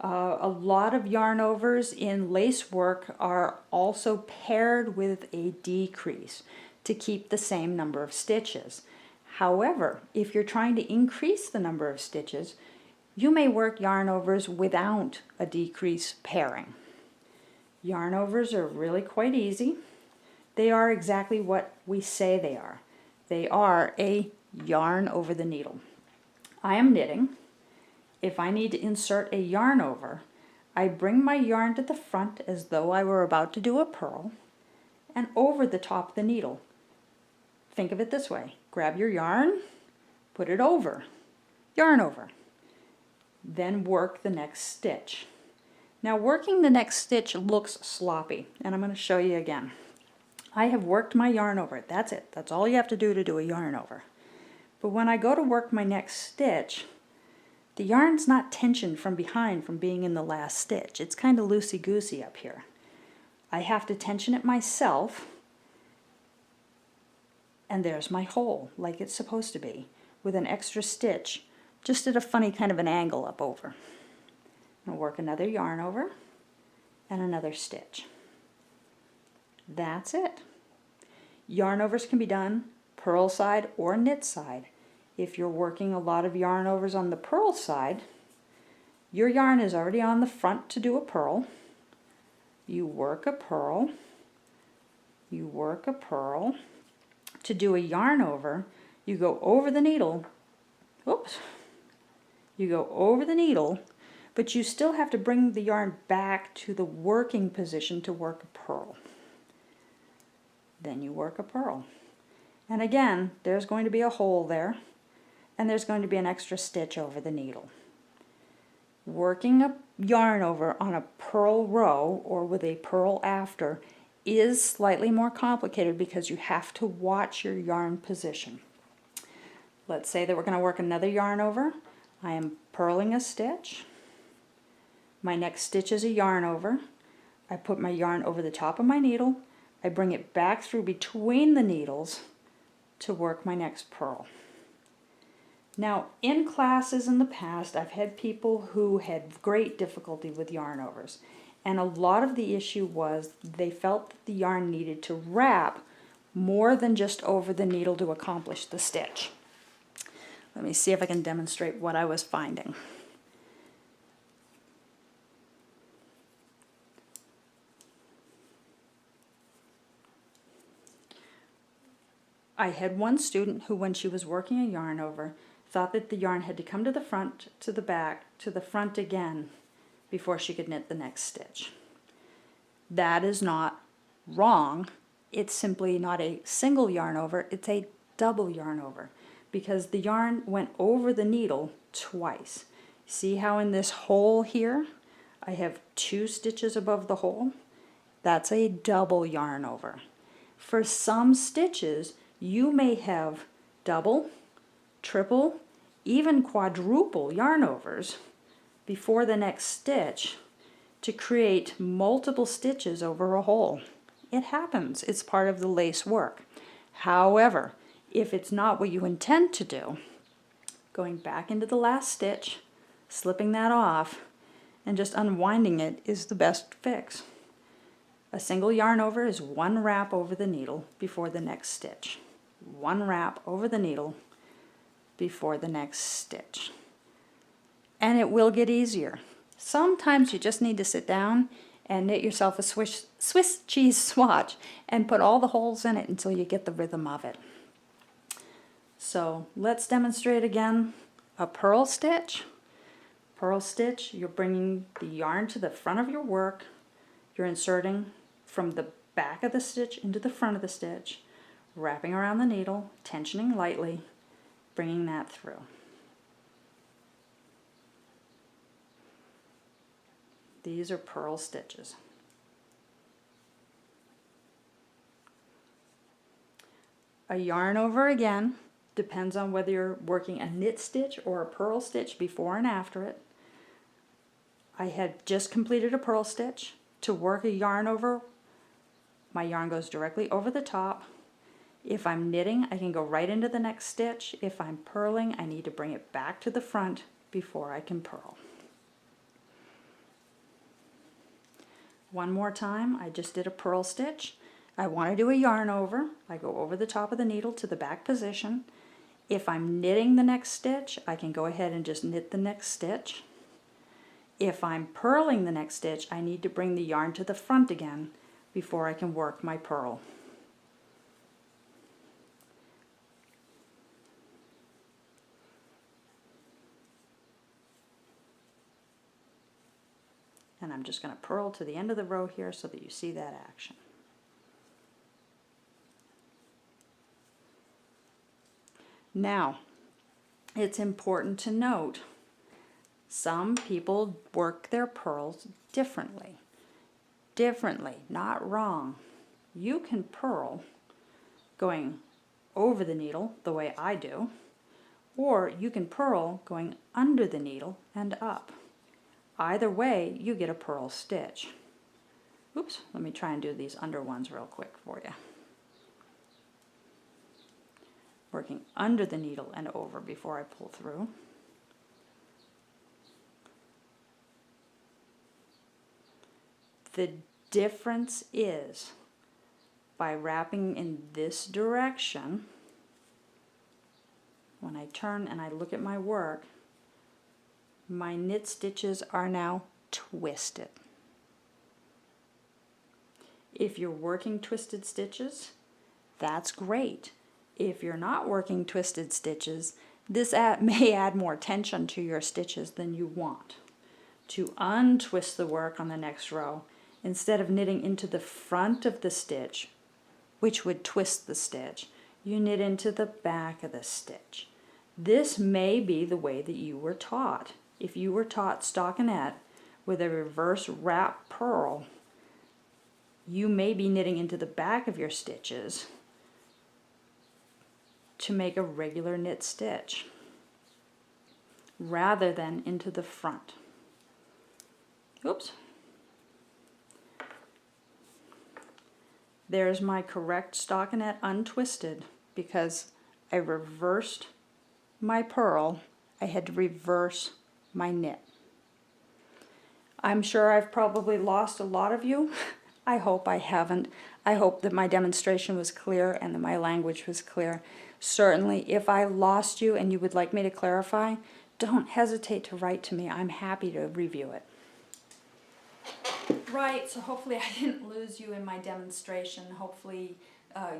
A lot of yarn overs in lace work are also paired with a decrease to keep the same number of stitches. However, if you're trying to increase the number of stitches, you may work yarn overs without a decrease pairing. Yarn overs are really quite easy. They are exactly what we say they are. They are a yarn over the needle. I am knitting. If I need to insert a yarn over, I bring my yarn to the front as though I were about to do a purl and over the top of the needle. Think of it this way. Grab your yarn, put it over, yarn over. Then work the next stitch. Now working the next stitch looks sloppy, and I'm going to show you again. I have worked my yarn over. That's it. That's all you have to do a yarn over. But when I go to work my next stitch, the yarn's not tensioned from behind from being in the last stitch. It's kind of loosey-goosey up here. I have to tension it myself, and there's my hole, like it's supposed to be, with an extra stitch just at a funny kind of an angle up over. I'll work another yarn over and another stitch. That's it. Yarn overs can be done purl side or knit side. If you're working a lot of yarn overs on the purl side, your yarn is already on the front to do a purl. You work a purl, you work a purl. To do a yarn over, you go over the needle, oops, you go over the needle, but you still have to bring the yarn back to the working position to work a purl. Then you work a purl. And again, there's going to be a hole there, and there's going to be an extra stitch over the needle. Working a yarn over on a purl row or with a purl after is slightly more complicated because you have to watch your yarn position. Let's say that we're going to work another yarn over. I am purling a stitch. My next stitch is a yarn over. I put my yarn over the top of my needle. I bring it back through between the needles to work my next purl. Now, in classes in the past, I've had people who had great difficulty with yarn overs. And a lot of the issue was they felt that the yarn needed to wrap more than just over the needle to accomplish the stitch. Let me see if I can demonstrate what I was finding. I had one student who, when she was working a yarn over, thought that the yarn had to come to the front, to the back, to the front again before she could knit the next stitch. That is not wrong. It's simply not a single yarn over, it's a double yarn over because the yarn went over the needle twice. See how in this hole here I have 2 stitches above the hole? That's a double yarn over. For some stitches, you may have double, triple, even quadruple yarn overs before the next stitch to create multiple stitches over a hole. It happens. It's part of the lace work. However, if it's not what you intend to do, going back into the last stitch, slipping that off, and just unwinding it is the best fix. A single yarn over is 1 wrap over the needle before the next stitch. 1 wrap over the needle before the next stitch. And it will get easier. Sometimes you just need to sit down and knit yourself a Swiss cheese swatch and put all the holes in it until you get the rhythm of it. So let's demonstrate again a purl stitch. Purl stitch, you're bringing the yarn to the front of your work. You're inserting from the back of the stitch into the front of the stitch, wrapping around the needle, tensioning lightly, bringing that through. These are purl stitches. A yarn over again depends on whether you're working a knit stitch or a purl stitch before and after it. I had just completed a purl stitch. To work a yarn over, my yarn goes directly over the top. If I'm knitting, I can go right into the next stitch. If I'm purling, I need to bring it back to the front before I can purl. One more time, I just did a purl stitch. I want to do a yarn over. I go over the top of the needle to the back position. If I'm knitting the next stitch, I can go ahead and just knit the next stitch. If I'm purling the next stitch, I need to bring the yarn to the front again before I can work my purl. And I'm just going to purl to the end of the row here so that you see that action. Now, it's important to note, some people work their purls differently. Differently, not wrong. You can purl going over the needle the way I do, or you can purl going under the needle and up. Either way, you get a purl stitch. Oops, let me try and do these under ones real quick for you. Working under the needle and over before I pull through. The difference is by wrapping in this direction, when I turn and I look at my work, my knit stitches are now twisted. If you're working twisted stitches, that's great. If you're not working twisted stitches, this may add more tension to your stitches than you want. To untwist the work on the next row, instead of knitting into the front of the stitch, which would twist the stitch, you knit into the back of the stitch. This may be the way that you were taught. If you were taught stockinette with a reverse wrap purl, you may be knitting into the back of your stitches to make a regular knit stitch rather than into the front. Oops. There's my correct stockinette untwisted because I reversed my purl. I had to reverse my knit. I'm sure I've probably lost a lot of you. I hope I haven't. I hope that my demonstration was clear and that my language was clear. Certainly, if I lost you and you would like me to clarify, don't hesitate to write to me. I'm happy to review it. Right, so hopefully I didn't lose you in my demonstration. Hopefully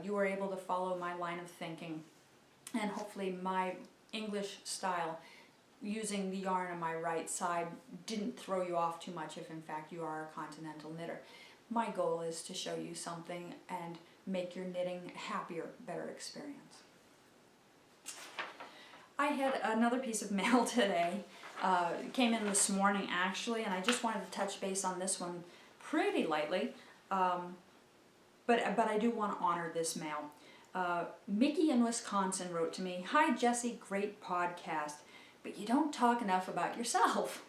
you were able to follow my line of thinking. And hopefully my English style, using the yarn on my right side, didn't throw you off too much if in fact you are a continental knitter. My goal is to show you something and make your knitting a happier, better experience. I had another piece of mail today. It came in this morning actually, and I just wanted to touch base on this one pretty lightly. But I do want to honor this mail. Mickey in Wisconsin wrote to me, "Hi Jessie, great podcast, but you don't talk enough about yourself.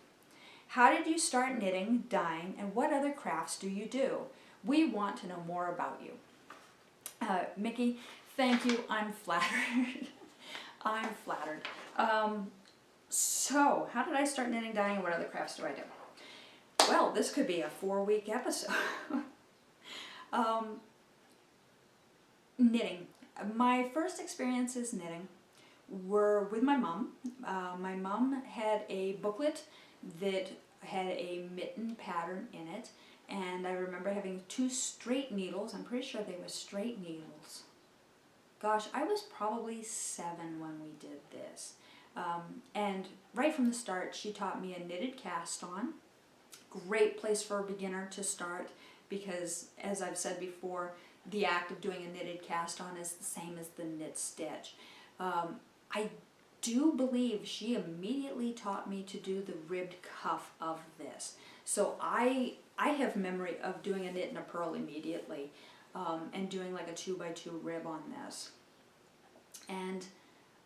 How did you start knitting, dyeing, and what other crafts do you do? We want to know more about you." Mickey, thank you. I'm flattered. I'm flattered. So, how did I start knitting, dyeing, and what other crafts do I do? Well, this could be a 4-week episode. Knitting. My first experiences knitting were with my mom. My mom had a booklet that had a mitten pattern in it, and I remember having 2 straight needles. I'm pretty sure they were straight needles. Gosh, I was probably 7 when we did this. And right from the start, she taught me a knitted cast on. Great place for a beginner to start because, as I've said before, the act of doing a knitted cast on is the same as the knit stitch. I do believe she immediately taught me to do the ribbed cuff of this. So I have memory of doing a knit and a purl immediately and doing like a 2x2 rib on this. And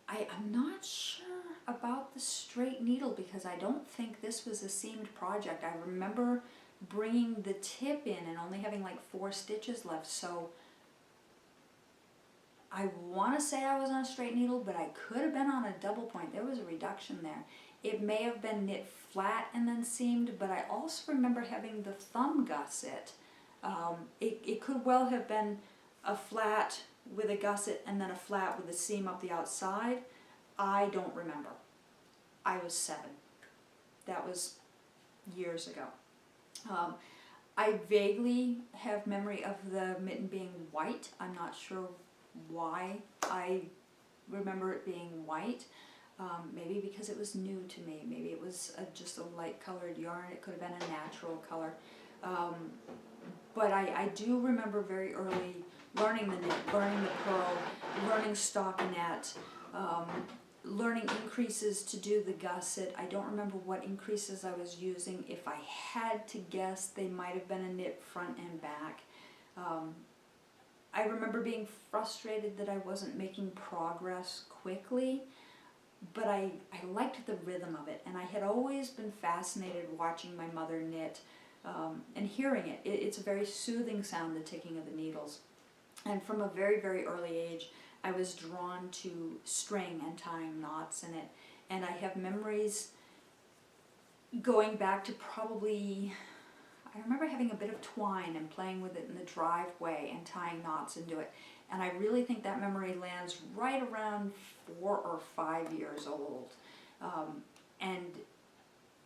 I'm not sure about the straight needle because I don't think this was a seamed project. I remember bringing the tip in and only having like 4 stitches left, so I want to say I was on a straight needle, but I could have been on a double point. There was a reduction there. It may have been knit flat and then seamed, but I also remember having the thumb gusset. It could well have been a flat with a gusset and then a flat with a seam up the outside. I don't remember. I was 7. That was years ago. I vaguely have memory of the mitten being white. I'm not sure why I remember it being white. Maybe because it was new to me. Maybe it was just a light colored yarn. It could have been a natural color. But I do remember very early learning the knit, learning the purl, learning stockinette, learning increases to do the gusset. I don't remember what increases I was using. If I had to guess, they might have been a knit front and back. I remember being frustrated that I wasn't making progress quickly, but I liked the rhythm of it, and I had always been fascinated watching my mother knit and hearing it. It's a very soothing sound, the ticking of the needles. And from a very, very early age, I was drawn to string and tying knots in it. And I have memories going back to probably, I remember having a bit of twine and playing with it in the driveway and tying knots into it. And I really think that memory lands right around 4 or 5 years old. And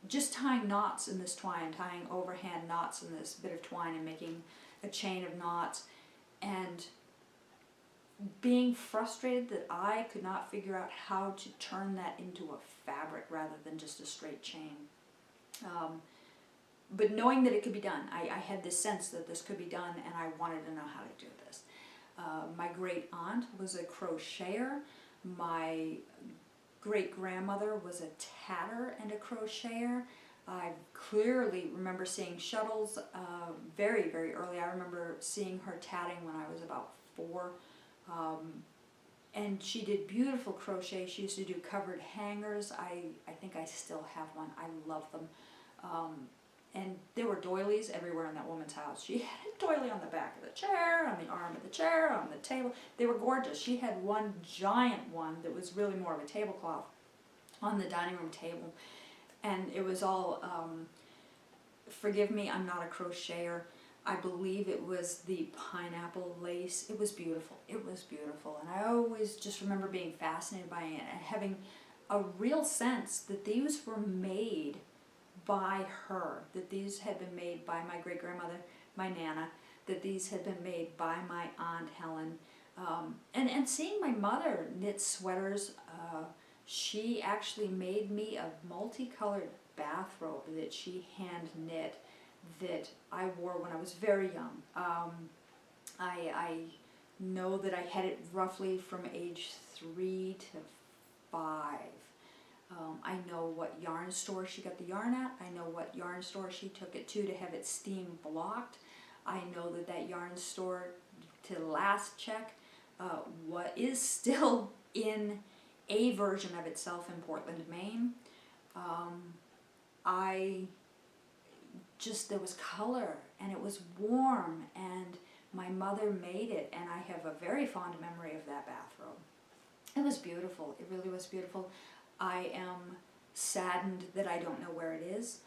just tying knots in this twine, tying overhand knots in this bit of twine and making a chain of knots, and being frustrated that I could not figure out how to turn that into a fabric rather than just a straight chain. But knowing that it could be done, I had this sense that this could be done, and I wanted to know how to do this. My great aunt was a crocheter. My great grandmother was a tatter and a crocheter. I clearly remember seeing shuttles very, very early. I remember seeing her tatting when I was about 4. And she did beautiful crochet. She used to do covered hangers. I think I still have one. I love them. And there were doilies everywhere in that woman's house. She had a doily on the back of the chair, on the arm of the chair, on the table. They were gorgeous. She had one giant one that was really more of a tablecloth on the dining room table. And it was all, forgive me, I'm not a crocheter. I believe it was the pineapple lace. It was beautiful. It was beautiful. And I always just remember being fascinated by it and having a real sense that these were made by her, that these had been made by my great-grandmother, my Nana, that these had been made by my Aunt Helen. And seeing my mother knit sweaters, she actually made me a multicolored bathrobe that she hand knit that I wore when I was very young. I know that I had it roughly from age 3 to 5. I know what yarn store she got the yarn at. I know what yarn store she took it to have it steam blocked. I know that that yarn store, to the last check, what is still in a version of itself in Portland, Maine. There was color and it was warm, and my mother made it, and I have a very fond memory of that bathrobe. It was beautiful. It really was beautiful. I am saddened that I don't know where it is.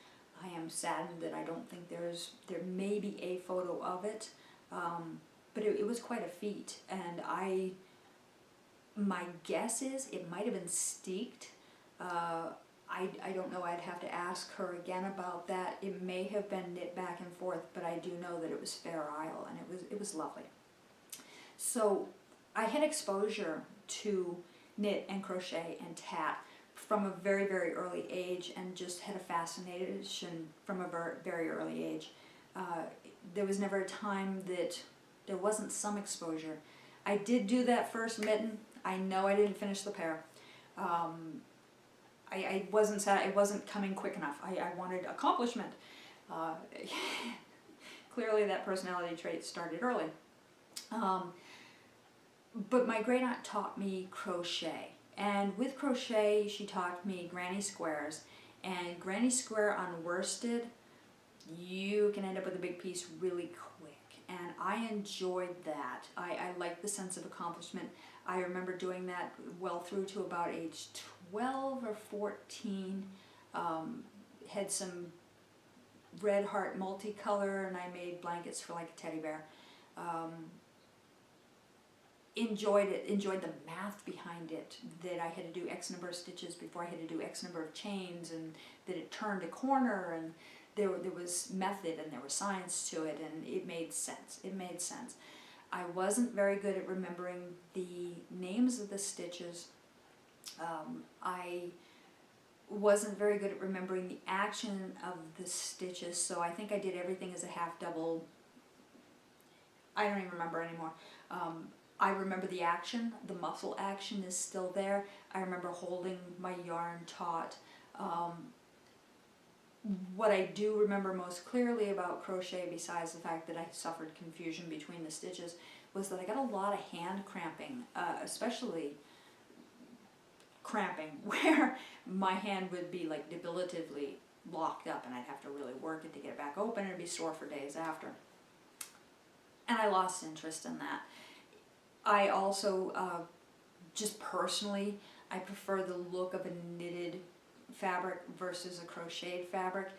I am saddened that I don't think there may be a photo of it, but it was quite a feat, and my guess is it might have been steeked. I don't know, I'd have to ask her again about that. It may have been knit back and forth, but I do know that it was Fair Isle, and it was lovely. So I had exposure to knit and crochet and tat from a very, very early age, and just had a fascination from a very early age. There was never a time that there wasn't some exposure. I did do that first mitten. I know I didn't finish the pair. I wasn't sad. It wasn't coming quick enough. I wanted accomplishment. Clearly that personality trait started early. But my great aunt taught me crochet. And with crochet, she taught me granny squares. And granny square unworsted, you can end up with a big piece really quick. And I enjoyed that. I liked the sense of accomplishment. I remember doing that well through to about age 12 or 14. Had some red heart multicolor, and I made blankets for like a teddy bear. Enjoyed it, enjoyed the math behind it, that I had to do X number of stitches before I had to do X number of chains, and that it turned a corner, and there was method and there was science to it, and it made sense. It made sense. I wasn't very good at remembering the names of the stitches. I wasn't very good at remembering the action of the stitches, so I think I did everything as a half double. I don't even remember anymore. I remember the action. The muscle action is still there. I remember holding my yarn taut. What I do remember most clearly about crochet, besides the fact that I suffered confusion between the stitches, was that I got a lot of hand cramping, especially cramping, where my hand would be like debilitatively locked up, and I'd have to really work it to get it back open, and it'd be sore for days after. And I lost interest in that. I also, just personally, I prefer the look of a knitted fabric versus a crocheted fabric.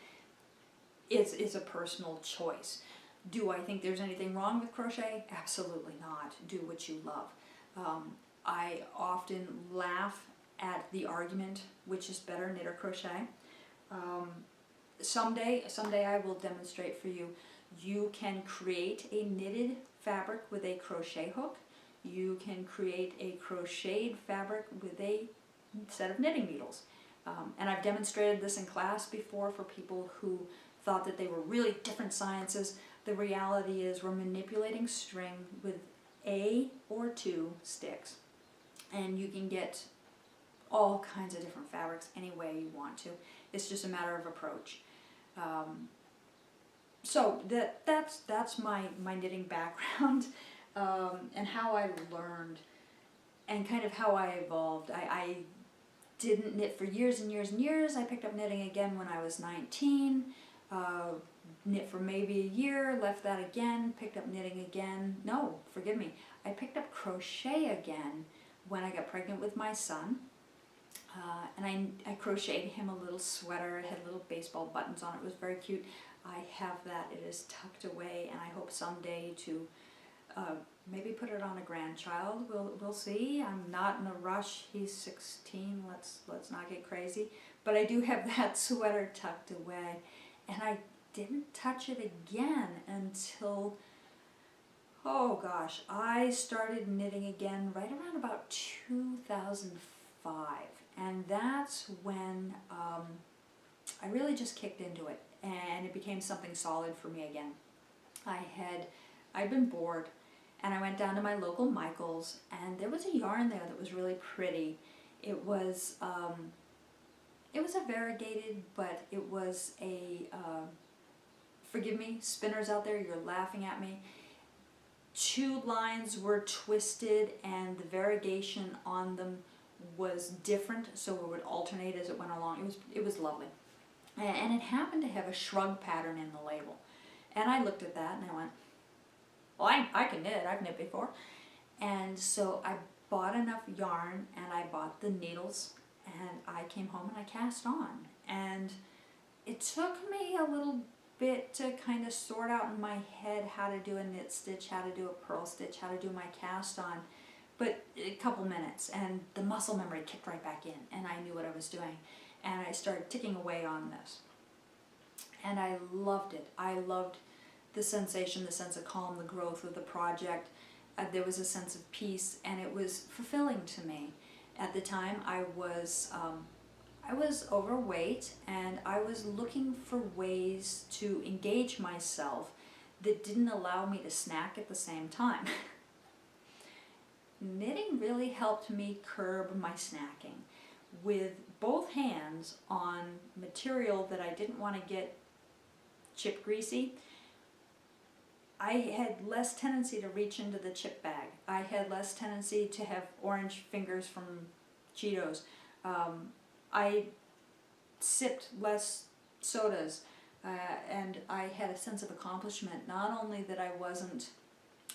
it's a personal choice. Do I think there's anything wrong with crochet? Absolutely not. Do what you love. I often laugh at the argument, which is better, knit or crochet. Someday I will demonstrate for you. You can create a knitted fabric with a crochet hook. You can create a crocheted fabric with a set of knitting needles. And I've demonstrated this in class before for people who thought that they were really different sciences. The reality is we're manipulating string with a or two sticks, and you can get all kinds of different fabrics any way you want to. It's just a matter of approach. So that's my knitting background, and how I learned and kind of how I evolved. I didn't knit for years and years and years. I picked up knitting again when I was 19. Knit for maybe a year, left that again, picked up knitting again. No, forgive me. I picked up crochet again when I got pregnant with my son. And I crocheted him a little sweater. It had little baseball buttons on it. It was very cute. I have that. It is tucked away, and I hope someday to maybe put it on a grandchild. We'll see. I'm not in a rush. He's 16. Let's not get crazy. But I do have that sweater tucked away, and I didn't touch it again until, oh gosh, I started knitting again right around about 2005, and that's when I really just kicked into it, and it became something solid for me again. I'd been bored, and I went down to my local Michael's, and there was a yarn there that was really pretty. It was a variegated, but it was a forgive me, spinners out there, you're laughing at me. Two lines were twisted, and the variegation on them was different, so it would alternate as it went along. It was lovely. And it happened to have a shrug pattern in the label. And I looked at that and I went, well, I can knit, I've knit before. And so I bought enough yarn, and I bought the needles, and I came home and I cast on. And it took me a little bit to kind of sort out in my head how to do a knit stitch, how to do a purl stitch, how to do my cast on, but a couple minutes, and the muscle memory kicked right back in, and I knew what I was doing, and I started ticking away on this, and I loved it. I loved the sensation, the sense of calm, the growth of the project. There was a sense of peace, and it was fulfilling to me. At the time, I was overweight, and I was looking for ways to engage myself that didn't allow me to snack at the same time. Knitting really helped me curb my snacking with both hands on material that I didn't want to get chip greasy. I had less tendency to reach into the chip bag. I had less tendency to have orange fingers from Cheetos. I sipped less sodas, and I had a sense of accomplishment. Not only that I wasn't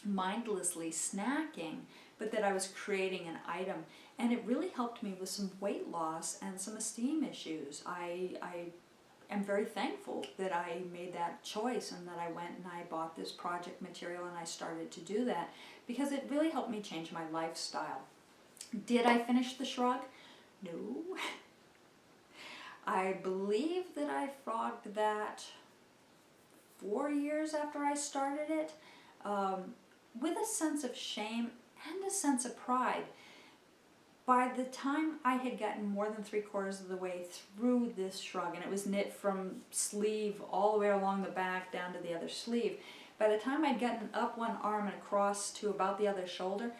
mindlessly snacking, but that I was creating an item. And it really helped me with some weight loss and some esteem issues. I am very thankful that I made that choice, and that I went and I bought this project material and I started to do that, because it really helped me change my lifestyle. Did I finish the shrug? No. I believe that I frogged that 4 years after I started it, with a sense of shame and a sense of pride. By the time I had gotten more than 3/4 of the way through this shrug, and it was knit from sleeve all the way along the back down to the other sleeve, by the time I'd gotten up one arm and across to about the other shoulder,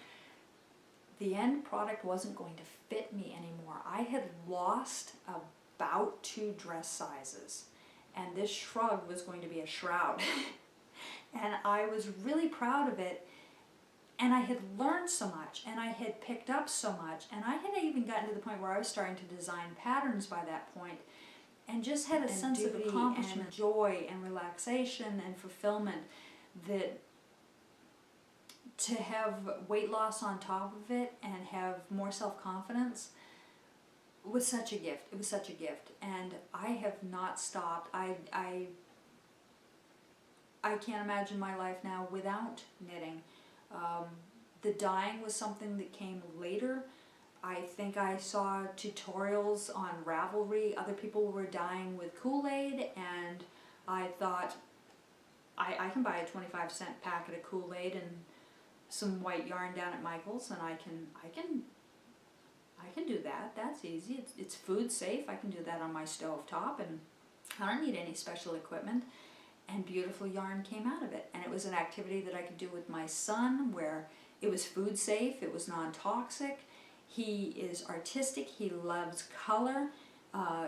the end product wasn't going to fit me anymore. I had lost about 2 dress sizes, and this shrug was going to be a shroud. And I was really proud of it, and I had learned so much, and I had picked up so much, and I had even gotten to the point where I was starting to design patterns by that point, and just had a sense of accomplishment, joy and relaxation and fulfillment, that to have weight loss on top of it and have more self-confidence was such a gift. It was such a gift, and I have not stopped. I I can't imagine my life now without knitting. The dyeing was something that came later. I think I saw tutorials on Ravelry. Other people were dyeing with Kool-Aid, and I thought, I can buy a 25-cent packet of Kool-Aid and some white yarn down at Michael's, and I can do that. That's easy. It's food safe. I can do that on my stove top, and I don't need any special equipment. And beautiful yarn came out of it. And it was an activity that I could do with my son, where it was food safe, it was non-toxic. He is artistic, he loves color,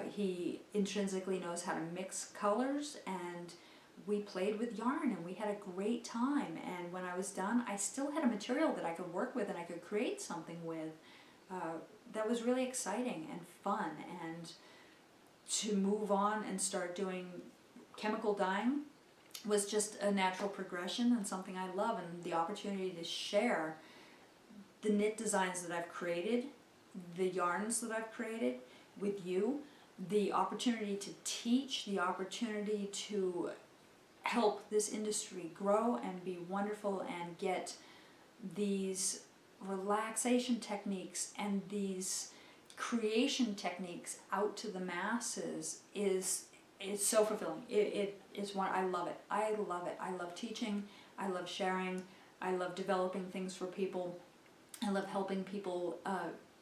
he intrinsically knows how to mix colors, and we played with yarn and we had a great time. And when I was done, I still had a material that I could work with and I could create something with. That was really exciting and fun. And to move on and start doing chemical dyeing was just a natural progression and something I love, and the opportunity to share the knit designs that I've created, the yarns that I've created with you, the opportunity to teach, the opportunity to help this industry grow and be wonderful and get these relaxation techniques and these creation techniques out to the masses is so fulfilling. It is one, I love it. I love it. I love teaching. I love sharing. I love developing things for people. I love helping people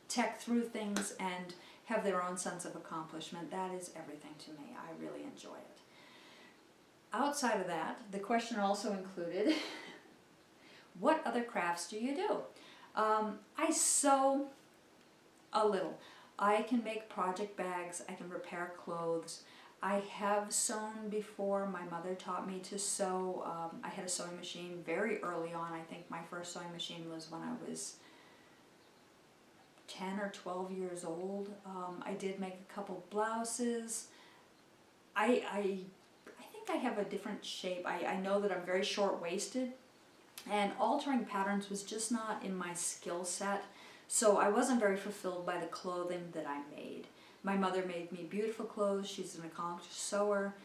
tech through things and have their own sense of accomplishment. That is everything to me. I really enjoy it. Outside of that, the question also included, what other crafts do you do? I sew a little. I can make project bags. I can repair clothes. I have sewn before. My mother taught me to sew. I had a sewing machine very early on. I think my first sewing machine was when I was 10 or 12 years old. I did make a couple blouses. I think I have a different shape. I know that I'm very short-waisted, and altering patterns was just not in my skill set, so I wasn't very fulfilled by the clothing that I made. My mother made me beautiful clothes. She's an accomplished sewer.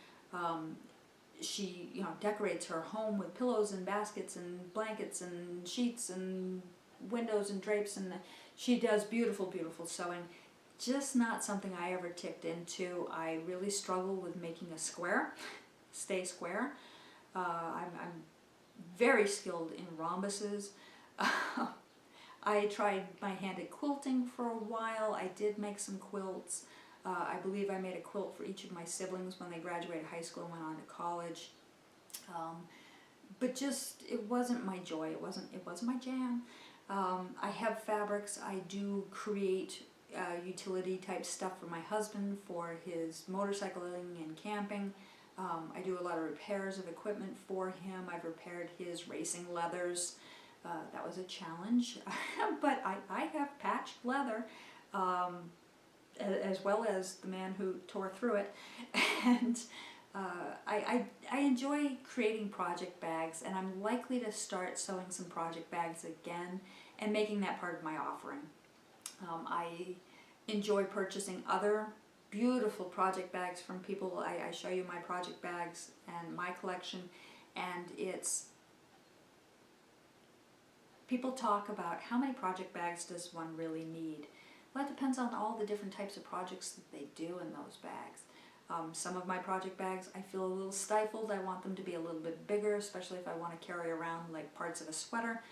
She, decorates her home with pillows and baskets and blankets and sheets and windows and drapes, and she does beautiful, beautiful sewing. Just not something I ever tipped into. I really struggle with making a square, stay square. I'm very skilled in rhombuses. I tried my hand at quilting for a while. I did make some quilts. I believe I made a quilt for each of my siblings when they graduated high school and went on to college. But just, it wasn't my joy. It wasn't my jam. I have fabrics. I do create utility type stuff for my husband for his motorcycling and camping. I do a lot of repairs of equipment for him. I've repaired his racing leathers. That was a challenge, but I have patched leather, as well as the man who tore through it. And I enjoy creating project bags, and I'm likely to start sewing some project bags again and making that part of my offering. I enjoy purchasing other beautiful project bags from people. I show you my project bags and my collection, and it's, people talk about how many project bags does one really need. Well, it depends on all the different types of projects that they do in those bags. Some of my project bags, I feel a little stifled. I want them to be a little bit bigger, especially if I want to carry around like parts of a sweater.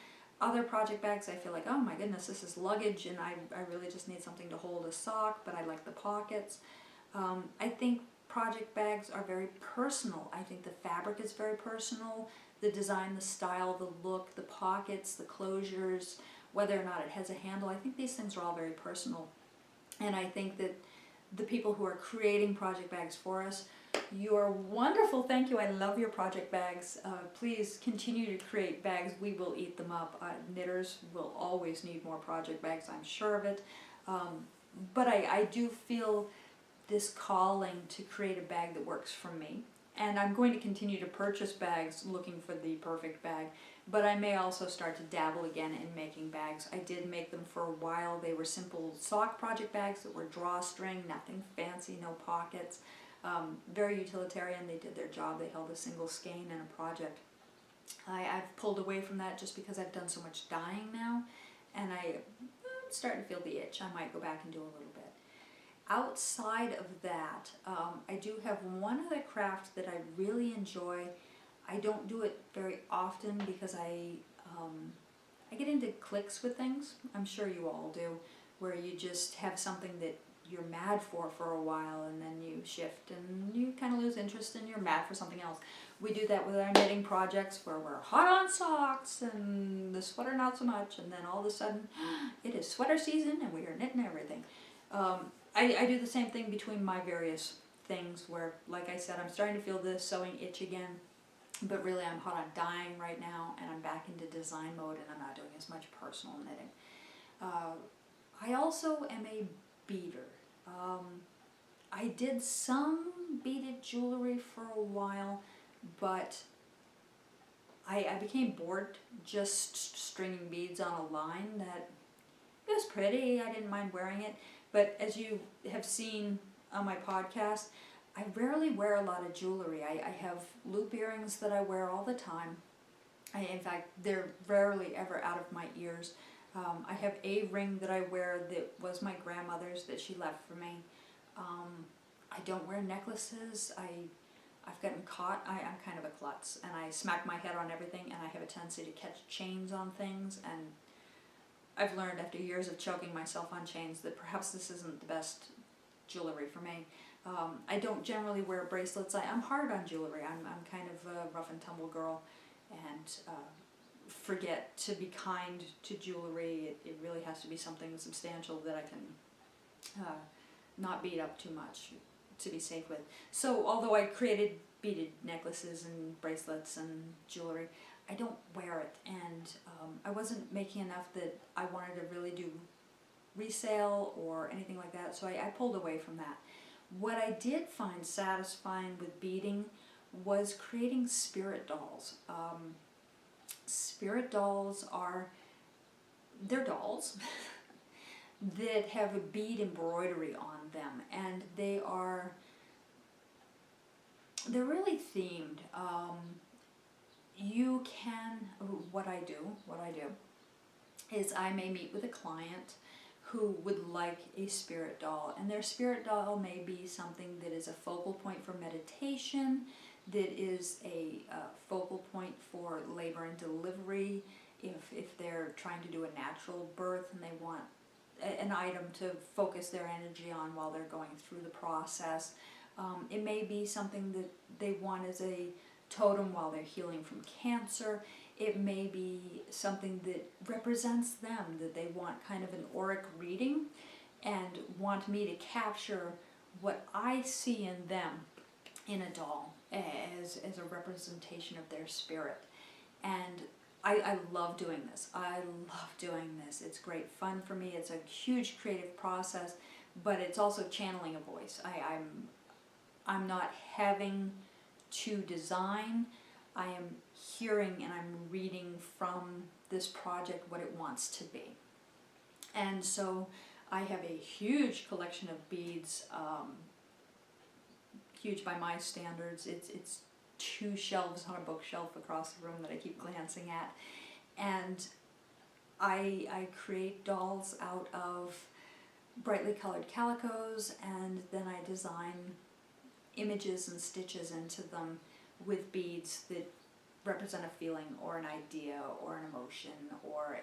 Other project bags, I feel like, oh my goodness, this is luggage, and I really just need something to hold a sock, but I like the pockets. I think project bags are very personal. I think the fabric is very personal. The design, the style, the look, the pockets, the closures, whether or not it has a handle. I think these things are all very personal. And I think that the people who are creating project bags for us, you are wonderful. Thank you. I love your project bags. Please continue to create bags. We will eat them up. Knitters will always need more project bags, I'm sure of it. But I do feel this calling to create a bag that works for me. And I'm going to continue to purchase bags looking for the perfect bag, but I may also start to dabble again in making bags. I did make them for a while. They were simple sock project bags that were drawstring, nothing fancy, no pockets. Very utilitarian. They did their job. They held a single skein in a project. I've pulled away from that just because I've done so much dyeing now, and I'm starting to feel the itch. I might go back and do a little bit. Outside of that, I do have one other craft that I really enjoy. I don't do it very often because I get into cliques with things. I'm sure you all do, where you just have something that you're mad for a while, and then you shift and you kind of lose interest and you're mad for something else. We do that with our knitting projects where we're hot on socks and the sweater not so much, and then all of a sudden it is sweater season and we are knitting everything. I do the same thing between my various things where, like I said, I'm starting to feel the sewing itch again, but really I'm hot on dyeing right now, and I'm back into design mode, and I'm not doing as much personal knitting. I also am a beader. I did some beaded jewelry for a while, but I became bored just stringing beads on a line. That it was pretty, I didn't mind wearing it, but as you have seen on my podcast, I rarely wear a lot of jewelry. I have loop earrings that I wear all the time. In fact, they're rarely ever out of my ears. I have a ring that I wear that was my grandmother's that she left for me. I don't wear necklaces. I've gotten caught. I'm kind of a klutz, and I smack my head on everything, and I have a tendency to catch chains on things, and I've learned after years of choking myself on chains that perhaps this isn't the best jewelry for me. I don't generally wear bracelets. I'm hard on jewelry. I'm kind of a rough and tumble girl, and forget to be kind to jewelry. It really has to be something substantial that I can not beat up too much to be safe with. So although I created beaded necklaces and bracelets and jewelry, I don't wear it, and I wasn't making enough that I wanted to really do resale or anything like that, so I pulled away from that. What I did find satisfying with beading was creating spirit dolls. Spirit dolls they're dolls that have a bead embroidery on them, and they're really themed. You can, what I do is I may meet with a client who would like a spirit doll, and their spirit doll may be something that is a focal point for meditation, that is a focal point for labor and delivery, if they're trying to do a natural birth and they want an item to focus their energy on while they're going through the process. It may be something that they want as a totem while they're healing from cancer. It may be something that represents them, that they want kind of an auric reading and want me to capture what I see in them in a doll as a representation of their spirit. And I love doing this. I love doing this. It's great fun for me. It's a huge creative process, but it's also channeling a voice. I'm not having to design. I am hearing and I'm reading from this project what it wants to be. And so I have a huge collection of beads, huge by my standards. It's 2 shelves on a bookshelf across the room that I keep glancing at. And I create dolls out of brightly colored calicos, and then I design images and stitches into them with beads that represent a feeling or an idea or an emotion or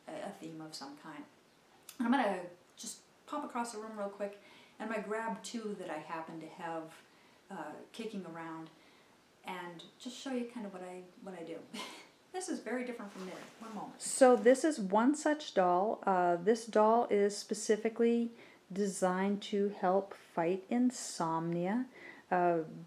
a theme of some kind. And I'm going to just pop across the room real quick, and I'm going to grab 2 that I happen to have kicking around and just show you kind of what I do. This is very different from knitting. One moment. So this is one such doll. This doll is specifically designed to help fight insomnia.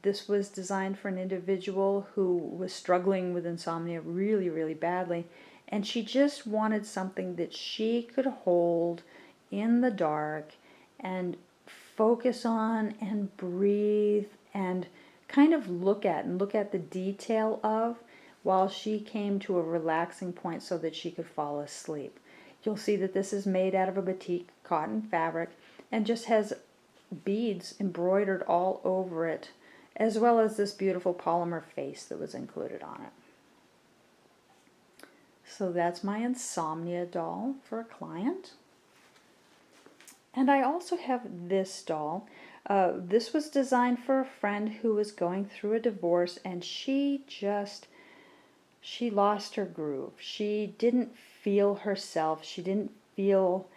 This was designed for an individual who was struggling with insomnia really, really badly, and she just wanted something that she could hold in the dark and focus on and breathe and kind of look at the detail of, while she came to a relaxing point so that she could fall asleep. You'll see that this is made out of a batik cotton fabric and just has beads embroidered all over it, as well as this beautiful polymer face that was included on it. So that's my insomnia doll for a client. And I also have this doll. This was designed for a friend who was going through a divorce, and she lost her groove. She didn't feel herself. She didn't feel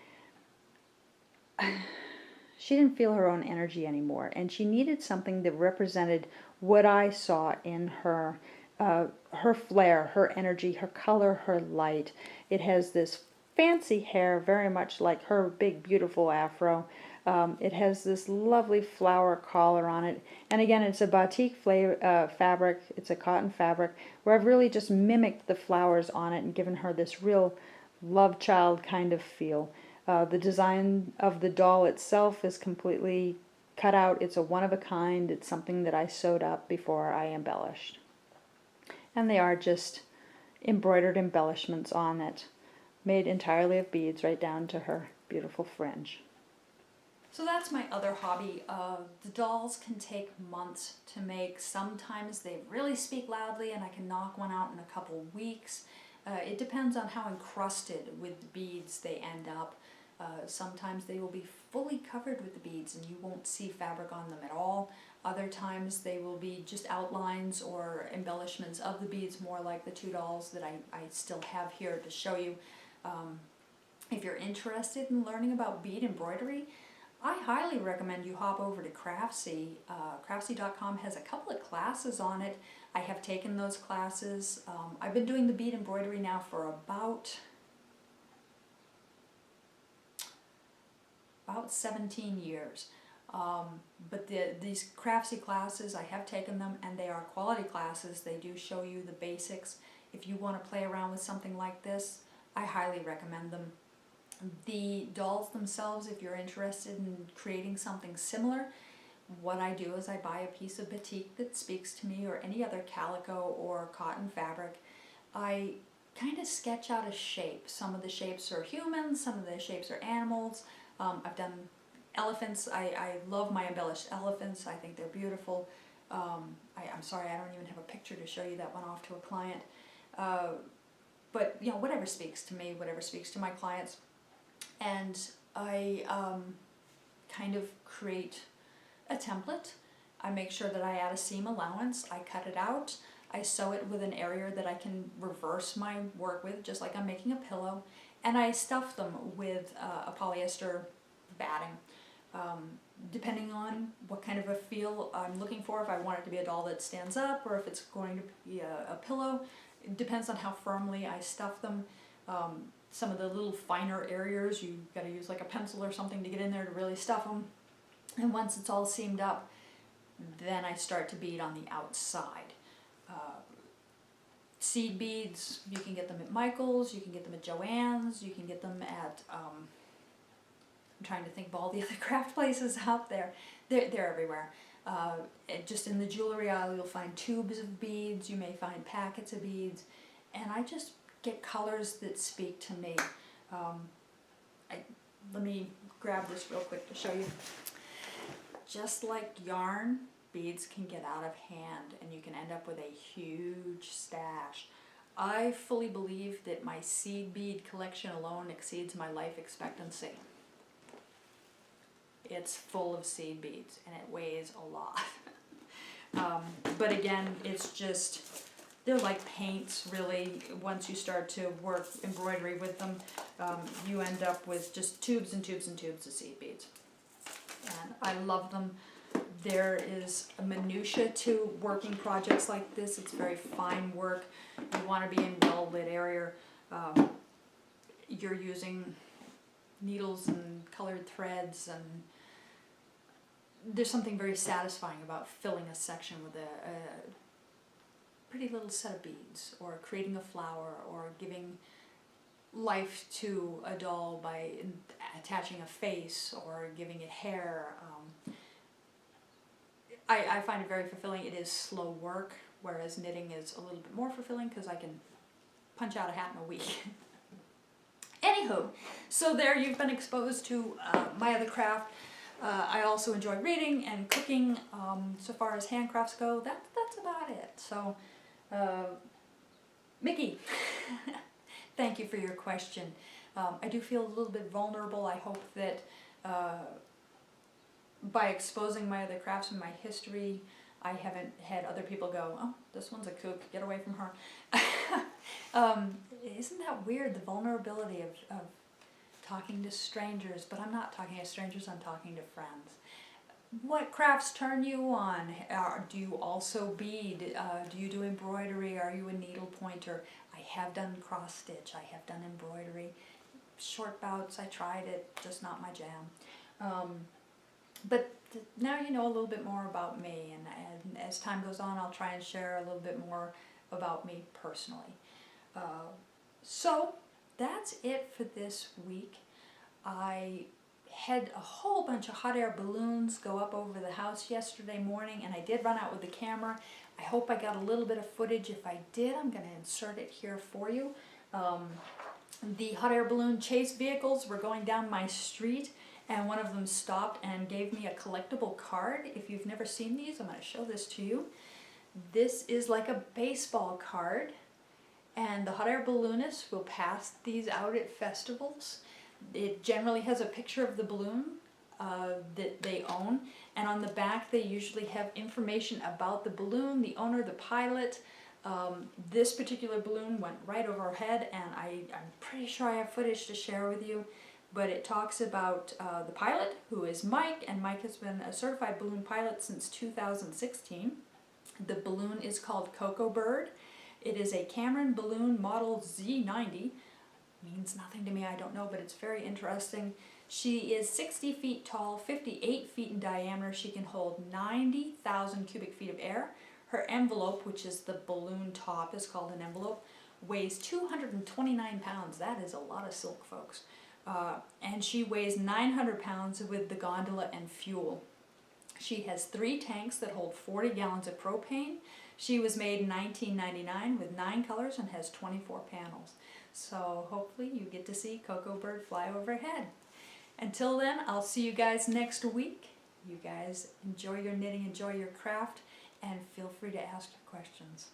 her own energy anymore, and she needed something that represented what I saw in her. Her flair, her energy, her color, her light. It has this fancy hair, very much like her big, beautiful afro. It has this lovely flower collar on it. And again, it's a batik fabric. It's a cotton fabric where I've really just mimicked the flowers on it and given her this real love child kind of feel. The design of the doll itself is completely cut out. It's a one of a kind. It's something that I sewed up before I embellished. And they are just embroidered embellishments on it, made entirely of beads right down to her beautiful fringe. So that's my other hobby. The dolls can take months to make. Sometimes they really speak loudly and I can knock one out in a couple weeks. It depends on how encrusted with the beads they end up. Sometimes they will be fully covered with the beads and you won't see fabric on them at all. Other times they will be just outlines or embellishments of the beads, more like the two dolls that I still have here to show you. If you're interested in learning about bead embroidery, I highly recommend you hop over to Craftsy. Craftsy.com has a couple of classes on it. I have taken those classes. I've been doing the bead embroidery now for about 17 years. But these Craftsy classes, I have taken them and they are quality classes. They do show you the basics. If you want to play around with something like this, I highly recommend them. The dolls themselves, if you're interested in creating something similar, what I do is I buy a piece of batik that speaks to me or any other calico or cotton fabric. I kind of sketch out a shape. Some of the shapes are humans, some of the shapes are animals. I've done elephants. I love my embellished elephants. I think they're beautiful. I'm sorry, I don't even have a picture to show you that went off to a client. But you know, whatever speaks to me, whatever speaks to my clients. And I kind of create a template. I make sure that I add a seam allowance. I cut it out. I sew it with an area that I can reverse my work with, just like I'm making a pillow. And I stuff them with a polyester batting. Depending on what kind of a feel I'm looking for, if I want it to be a doll that stands up or if it's going to be a pillow, it depends on how firmly I stuff them. Some of the little finer areas, you've got to use like a pencil or something to get in there to really stuff them. And once it's all seamed up, then I start to bead on the outside. Seed beads, you can get them at Michael's, you can get them at Joann's, you can get them at, I'm trying to think of all the other craft places out there. They're everywhere. Just in the jewelry aisle, you'll find tubes of beads, you may find packets of beads, and I just get colors that speak to me. Let me grab this real quick to show you. Just like yarn, beads can get out of hand and you can end up with a huge stash. I fully believe that my seed bead collection alone exceeds my life expectancy. It's full of seed beads and it weighs a lot. But again, it's just, they're like paints really. Once you start to work embroidery with them, you end up with just tubes and tubes and tubes of seed beads. And I love them. There is a minutia to working projects like this. It's very fine work. You want to be in well-lit area. You're using needles and colored threads, and there's something very satisfying about filling a section with a pretty little set of beads, or creating a flower, or giving life to a doll by attaching a face or giving it hair. I find it very fulfilling. It is slow work, whereas knitting is a little bit more fulfilling because I can punch out a hat in a week. Anywho, so there you've been exposed to my other craft. I also enjoy reading and cooking. So far as handcrafts go, that's about it. So, Mickey, thank you for your question. I do feel a little bit vulnerable. I hope that by exposing my other crafts and my history, I haven't had other people go, oh, this one's a kook, get away from her. Isn't that weird, the vulnerability of talking to strangers? But I'm not talking to strangers, I'm talking to friends. What crafts turn you on? Do you also bead? Do you do embroidery? Are you a needle pointer? I have done cross stitch, I have done embroidery. Short bouts, I tried it, just not my jam. But now you know a little bit more about me, and as time goes on, I'll try and share a little bit more about me personally. So that's it for this week. I had a whole bunch of hot air balloons go up over the house yesterday morning, and I did run out with the camera. I hope I got a little bit of footage. If I did, I'm going to insert it here for you. The hot air balloon chase vehicles were going down my street, and one of them stopped and gave me a collectible card. If you've never seen these, I'm going to show this to you. This is like a baseball card, and the hot air balloonists will pass these out at festivals. It generally has a picture of the balloon that they own, and on the back they usually have information about the balloon, the owner, the pilot. This particular balloon went right over our head, and I'm pretty sure I have footage to share with you, but it talks about the pilot, who is Mike, and Mike has been a certified balloon pilot since 2016. The balloon is called Cocoa Bird. It is a Cameron balloon model Z90. Means nothing to me, I don't know, but it's very interesting. She is 60 feet tall, 58 feet in diameter. She can hold 90,000 cubic feet of air. Her envelope, which is the balloon top, is called an envelope, weighs 229 pounds. That is a lot of silk, folks. And she weighs 900 pounds with the gondola and fuel. She has 3 tanks that hold 40 gallons of propane. She was made in 1999 with 9 colors and has 24 panels. So hopefully you get to see Cocoa Bird fly overhead. Until then, I'll see you guys next week. You guys enjoy your knitting, enjoy your craft, and feel free to ask your questions.